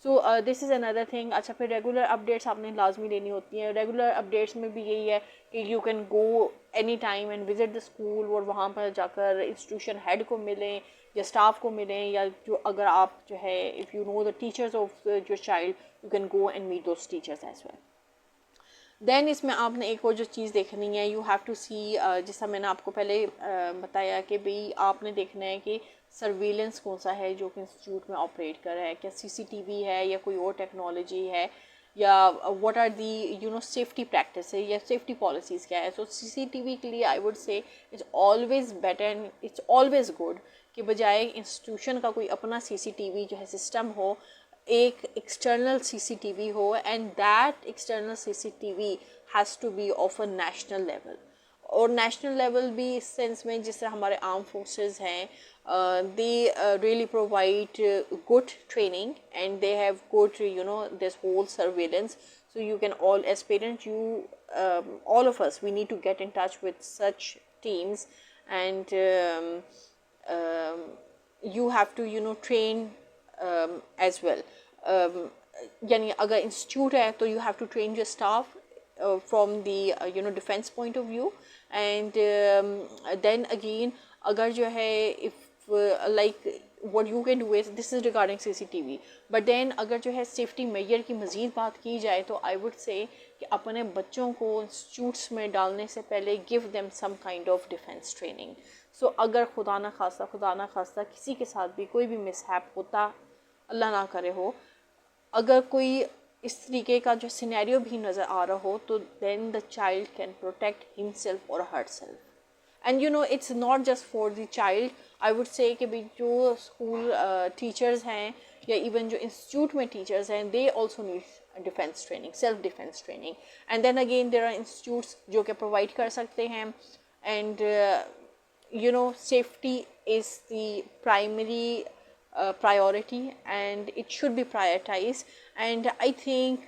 सो दिस इज़ अनदर थिंग. अच्छा, फिर रेगुलर अपडेट्स आपने लाजमी लेनी होती हैं. रेगुलर अपडेट्स में भी यही है कि you can go any time and visit the school, और वहाँ पर जाकर इंस्टीट्यूशन हेड को मिलें या स्टाफ को मिलें, या जो अगर आप जो है if you know the teachers of your child you can go and meet those teachers as well. देन इसमें आपने एक और जो चीज़ देखनी है, यू हैव टू सी, जैसा मैंने आपको पहले बताया कि भाई आपने देखना है कि सर्विलेंस कौन सा है जो कि इंस्टीट्यूट में ऑपरेट कर रहा है, क्या सीसीटीवी है या कोई और टेक्नोलॉजी है, या what are the safety practice है या सेफ्टी पॉलिसीज़ क्या है. सो सीसीटीवी के लिए I would say it's always better and it's always good कि बजाय इंस्टीट्यूशन का कोई अपना सीसीटीवी जो है सिस्टम हो, एक एक्सटर्नल सीसीटीवी हो, and that external CCTV has to be of a national level. और नेशनल लेवल भी इस सेंस में जिस तरह हमारे आर्म फोर्सेस हैं, they really provide good training and they have good this whole surveillance. So you can all as parents, you all of us, we need to get in touch with such teams, and you have to train as well. यानी अगर institute है तो you have to train your staff from the defense point of view. And then again, अगर जो है if like what you can do is, this is regarding CCTV, but then अगर जो है सेफ्टी मेजर की मज़ीद बात की जाए तो आई वुड से कि अपने बच्चों को इंस्टीट्यूट्स में डालने से पहले give them some kind of defence training. So अगर खुदा ना खास्ता किसी के साथ भी कोई भी मिसहैप होता, अल्लाह ना करे हो, अगर कोई इस तरीके का जो सिनेरियो भी नज़र आ रहा हो, तो then the child can protect himself और herself. And it's not just for the child. I would say कि भी जो स्कूल टीचर्स हैं या इवन जो इंस्टीट्यूट में टीचर्स हैं, they also need defense training, self defense training. And then again there are institutes जो कि प्रोवाइड कर सकते हैं. And safety is the primary priority and it should be prioritized. And I think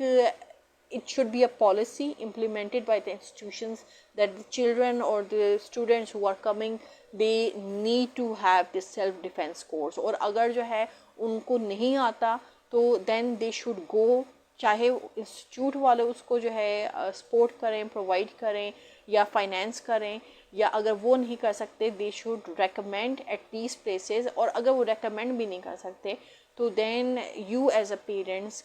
it should be a policy implemented by the institutions that the children or the students who are coming, they need to have this self defense course. और अगर जो है उनको नहीं आता तो then they should go, चाहे institute वाले उसको जो है सपोर्ट करें, प्रोवाइड करें या फाइनेंस करें, या अगर वो नहीं कर सकते they should recommend at these places. और अगर वो recommend भी नहीं कर सकते तो then you as a parents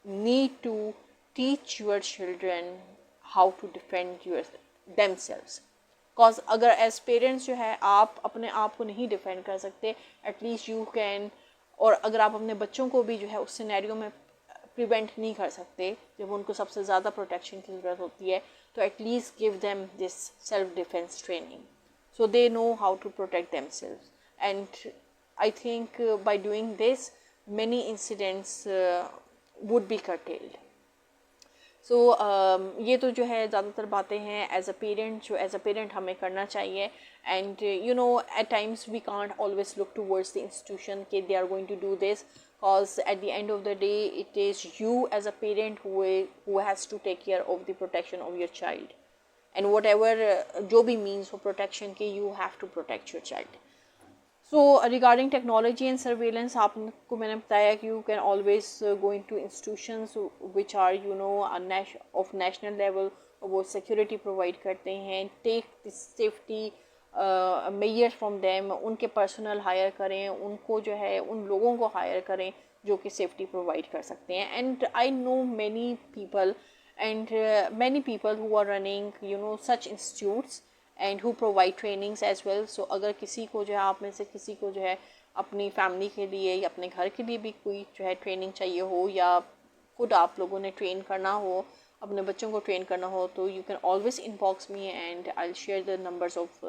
need to teach your children how to defend themselves. Cause अगर as parents जो है आप अपने आप को नहीं डिफेंड कर सकते, at least you can, और अगर आप अपने बच्चों को भी जो है उस सिनेरियो में प्रिवेंट नहीं कर सकते जब उनको सबसे ज़्यादा प्रोटेक्शन की ज़रूरत होती है, तो at least give them this self defense training so they know how to protect themselves. And I think by doing this many incidents would be curtailed. सो ये तो जो है ज़्यादातर बातें हैं एज अ पेरेंट हमें करना चाहिए. And at times we can't always look towards the institution कि they are going to do this, because at the end of the day it is you as a parent who has to take care of the protection of your child. And whatever जो भी means of protection के, you have to protect your child. So regarding technology and surveillance, आपको मैंने बताया कि you can always go into institutions which are of national level, और वो security provide करते हैं. Take the safety measures from them, उनके personnel hire करें, उनको जो है उन लोगों को hire करें जो कि safety provide कर सकते हैं. And I know many people who are running such institutes and who provide trainings as well. So अगर किसी को जो है आप में से किसी को जो है अपनी फैमिली के लिए या अपने घर के लिए भी कोई जो है ट्रेनिंग चाहिए हो, या खुद आप लोगों ने ट्रेन करना हो, अपने बच्चों को ट्रेन करना हो, तो you can always inbox me and I will share the numbers of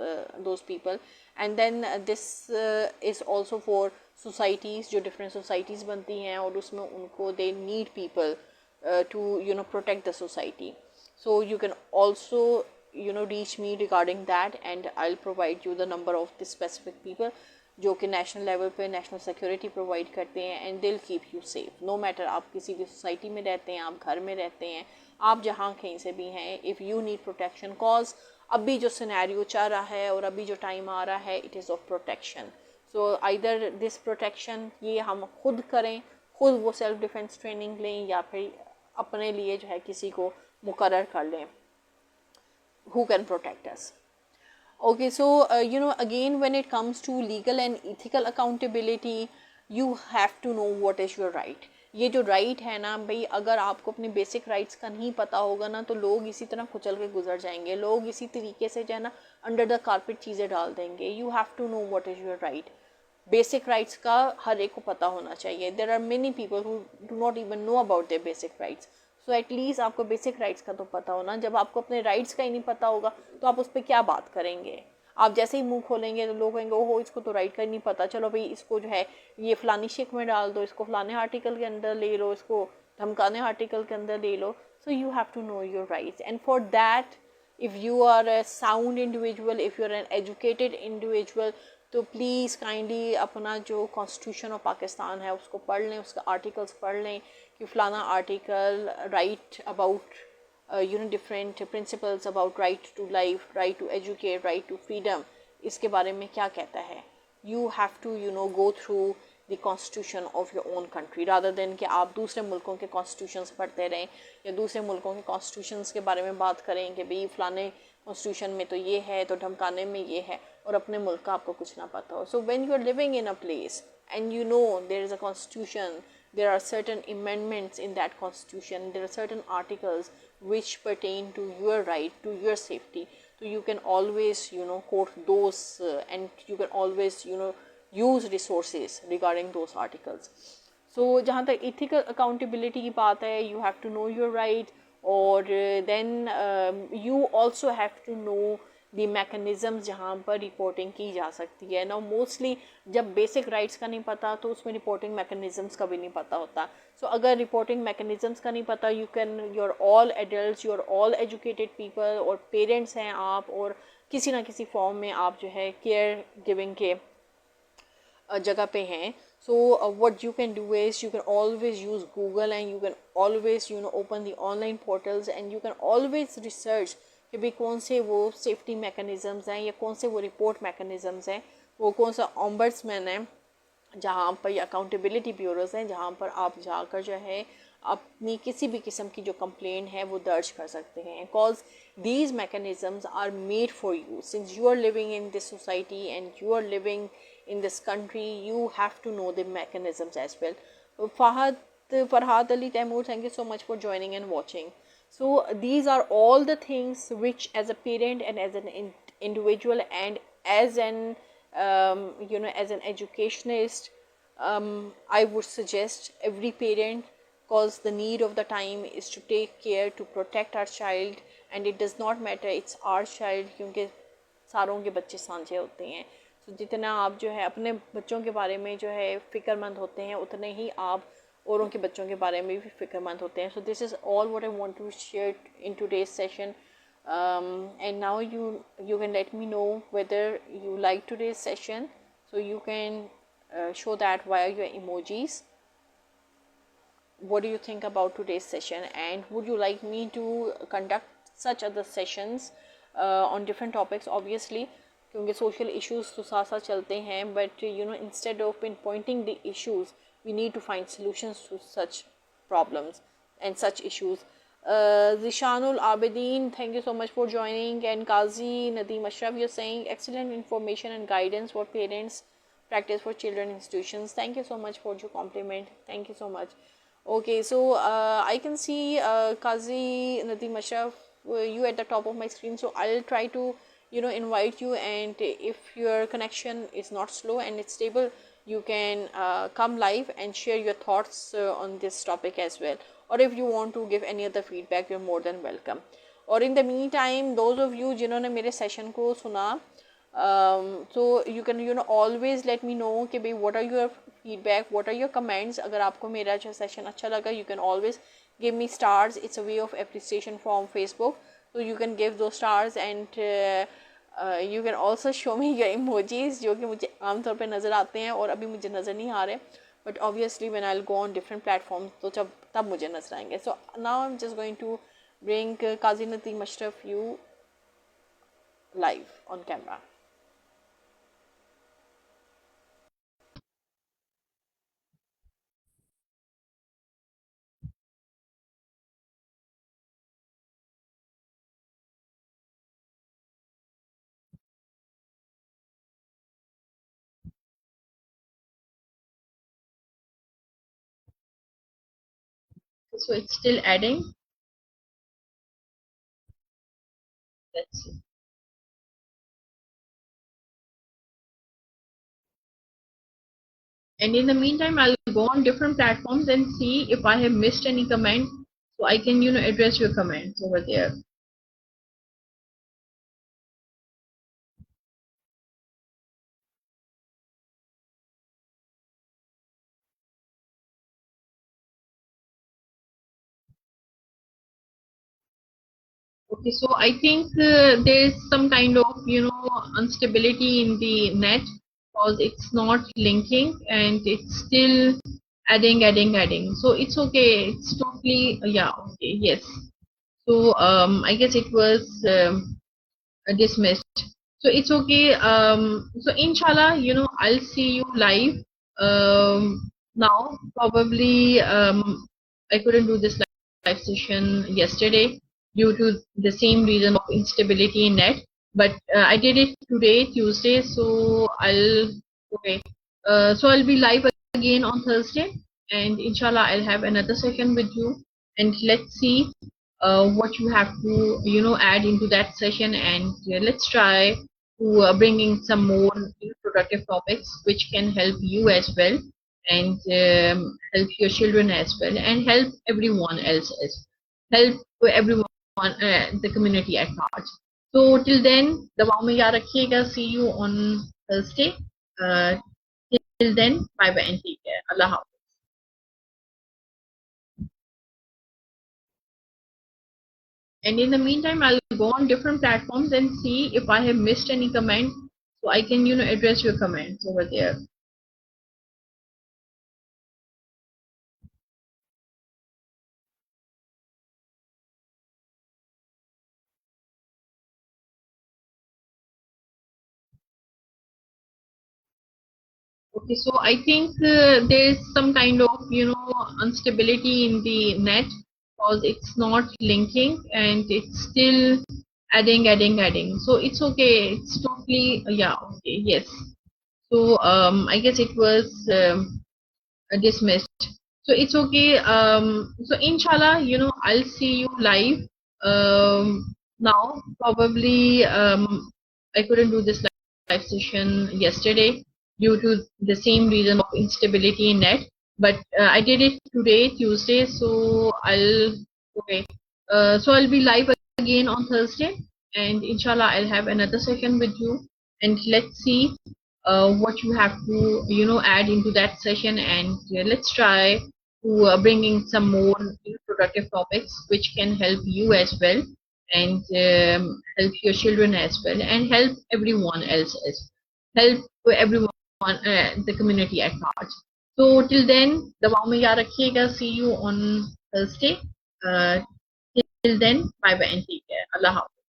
those people. And then this is also for societies, जो डिफरेंट सोसाइटीज़ बनती हैं और उसमें उनको they need people to protect the society. So you can also reach me regarding that, and I'll provide you the number of the specific people जो कि national level पे national security provide करते हैं, and they'll keep you safe no matter आप किसी भी society में रहते हैं, आप घर में रहते हैं, आप जहाँ कहीं से भी हैं. If you need protection, cause अभी जो सिनेरियो चल रहा है और अभी जो टाइम आ रहा है, it is of protection. So either this protection ये हम खुद करें, खुद वो सेल्फ डिफेंस ट्रेनिंग लें, या फिर अपने लिए जो है किसी को मुकर्रर कर लें who can protect us. Okay, so again, when it comes to legal and ethical accountability, you have to know what is your right. ये जो right है ना भाई, अगर आपको अपने basic rights का नहीं पता होगा ना, तो लोग इसी तरह कुचल के गुजर जाएंगे, लोग इसी तरीके से जो है ना under the carpet चीज़ें डाल देंगे. You have to know what is your right. Basic rights का हर एक को पता होना चाहिए. There are many people who do not even know about their basic rights. So at least आपको बेसिक राइट्स का तो पता होना. जब आपको अपने राइट्स का ही नहीं पता होगा तो आप उस पर क्या बात करेंगे. आप जैसे ही मुंह खोलेंगे तो लोग कहेंगे ओहो इसको तो राइट का ही नहीं पता, चलो भाई इसको जो है ये फलानी शिक में डाल दो, इसको फलाने आर्टिकल के अंदर ले लो, इसको धमकाने आर्टिकल के अंदर ले लो. So you have to know your rights, and for that if you are a sound individual, if you're an educated individual, तो प्लीज़ काइंडली अपना जो कॉन्स्टिट्यूशन ऑफ पाकिस्तान है उसको पढ़ लें, उसका आर्टिकल्स पढ़ लें कि फ़लाना article right about different principles about right to life, right to educate, right to freedom, इसके बारे में क्या कहता है. You have to go through the constitution of your own country rather than कि आप दूसरे मुल्कों के कॉन्स्टिट्यूशंस पढ़ते रहें या दूसरे मुल्कों के कॉन्स्टिट्यूशंस के बारे में बात करें कि भाई फ़लाने कॉन्स्टिट्यूशन में तो ये है तो धमकाने में ये है, और अपने मुल्क का आपको कुछ ना पता हो. So when you are living in a place and you know there is a constitution, there are certain amendments in that constitution, there are certain articles which pertain to your right, to your safety, so you can always quote those, and you can always use resources regarding those articles. So जहाँ तक ethical accountability की बात है, you have to know your right, और then you also have to know the mechanisms जहाँ पर reporting की जा सकती है. Now mostly जब बेसिक राइट्स का नहीं पता तो उसमें रिपोर्टिंग मैकेनिज़म्स का भी नहीं पता होता. सो अगर रिपोर्टिंग मैकेनिज़म्स का नहीं पता, you can, you are all adults, you are all educated people, और पेरेंट्स हैं आप, और किसी ना किसी फॉर्म में आप जो है केयर गिविंग के जगह पे हैं. So what you can do is you can always use Google, and you can always open the online portals, and you can always research कि भाई कौन से वो सेफ्टी मैकेनिज़म्स हैं या कौन से वो रिपोर्ट मैकेनिज़म्स हैं, वो कौन सा ऑम्बड्समैन है जहाँ पर, या अकाउंटेबिलिटी ब्यूरोज हैं जहाँ पर आप जाकर जो है अपनी किसी भी किस्म की जो कंप्लेंट है वो दर्ज कर सकते हैं. Because these mechanisms are made for you, since you are living in this society and you are living in this country, you have to know the mechanisms as well. Farhad Ali Taimur, thank you so much for joining and watching. So these are all the things which, as a parent and as an individual and as an as an educationist, I would suggest every parent, because the need of the time is to take care to protect our child, and it does not matter it's our child, क्योंकि सारों के बच्चे सांझे होते हैं. तो जितना आप जो है अपने बच्चों के बारे में जो है फ़िक्रमंद होते हैं, उतने ही आप औरों के बच्चों के बारे में भी फ़िक्रमंद होते हैं. So this is all what I want to share in today's session. And now you can let me know whether you like today's session, so you can show that via your emojis. What do you think about today's session, and would you like me to conduct such other sessions on different topics? Obviously, क्योंकि social issues तो साथ साथ चलते हैं, but instead of pinpointing the issues, we need to find solutions to such problems and such issues. Zishanul Abedin, thank you so much for joining. And Qazi Nadeem Ashraf, you're saying excellent information and guidance for parents, practice for children institutions. Thank you so much for your compliment. Thank you so much. Okay, so I can see Qazi Nadeem Ashraf, you at the top of my screen, so I'll try to invite you, and if your connection is not slow and it's stable, you can come live and share your thoughts on this topic as well. Or if you want to give any other feedback, you're more than welcome. Or in the meantime, those of you जिन्होंने मेरे session को सुना, so you can always let me know कि भाई what are your feedback, what are your comments. अगर आपको मेरा जो session अच्छा लगा, you can always give me stars. It's a way of appreciation from Facebook. So you can give those stars, and you can also show me your emojis, जो कि मुझे आमतौर पे नज़र आते हैं और अभी मुझे नज़र नहीं आ रहे, but obviously when I'll go on different platforms तो तब मुझे नज़र आएंगे. So now I'm just going to bring Qazi Nadeem Ashraf you live on camera. So it's still adding. Let's see. And in the meantime, I'll go on different platforms and see if I have missed any comment, so I can, address your comments over there. Okay, so I think there is some kind of, instability in the net because it's not linking and it's still adding. So it's okay. It's totally, yeah, okay, yes. So I guess it was dismissed. So it's okay. So inshallah, I'll see you live now. Probably I couldn't do this live session yesterday due to the same reason of instability in net. But I did it today, Tuesday. So okay. So I'll be live again on Thursday, and inshallah I'll have another session with you, and let's see what you have to add into that session, and let's try to bring in some more productive topics which can help you as well, and help your children as well, and help everyone else as well. Help everyone, the community at large. So till then, duaओं में याद रखिएगा. See you on Thursday. uh, till then, bye bye and take care. Allah Hafiz. And in the meantime, I'll go on different platforms and see if I have missed any comment, so I can, address your comments over there. Okay, so I think there is some kind of, instability in the net because it's not linking and it's still adding. So it's okay. It's totally, yeah, okay, yes. So I guess it was dismissed. So it's okay. So inshallah, I'll see you live now. Probably I couldn't do this live session yesterday due to the same reason of instability in net. But I did it today, Tuesday. So okay. So I'll be live again on Thursday, and inshallah I'll have another session with you, and let's see what you have to add into that session, and let's try to bring in some more productive topics which can help you as well, and help your children as well, and help everyone else as well. Help everyone, the community at large. So till then, दुआओं में याद रखिएगा. See you on Thursday. uh, till then, bye bye and take care. Allah Hafiz.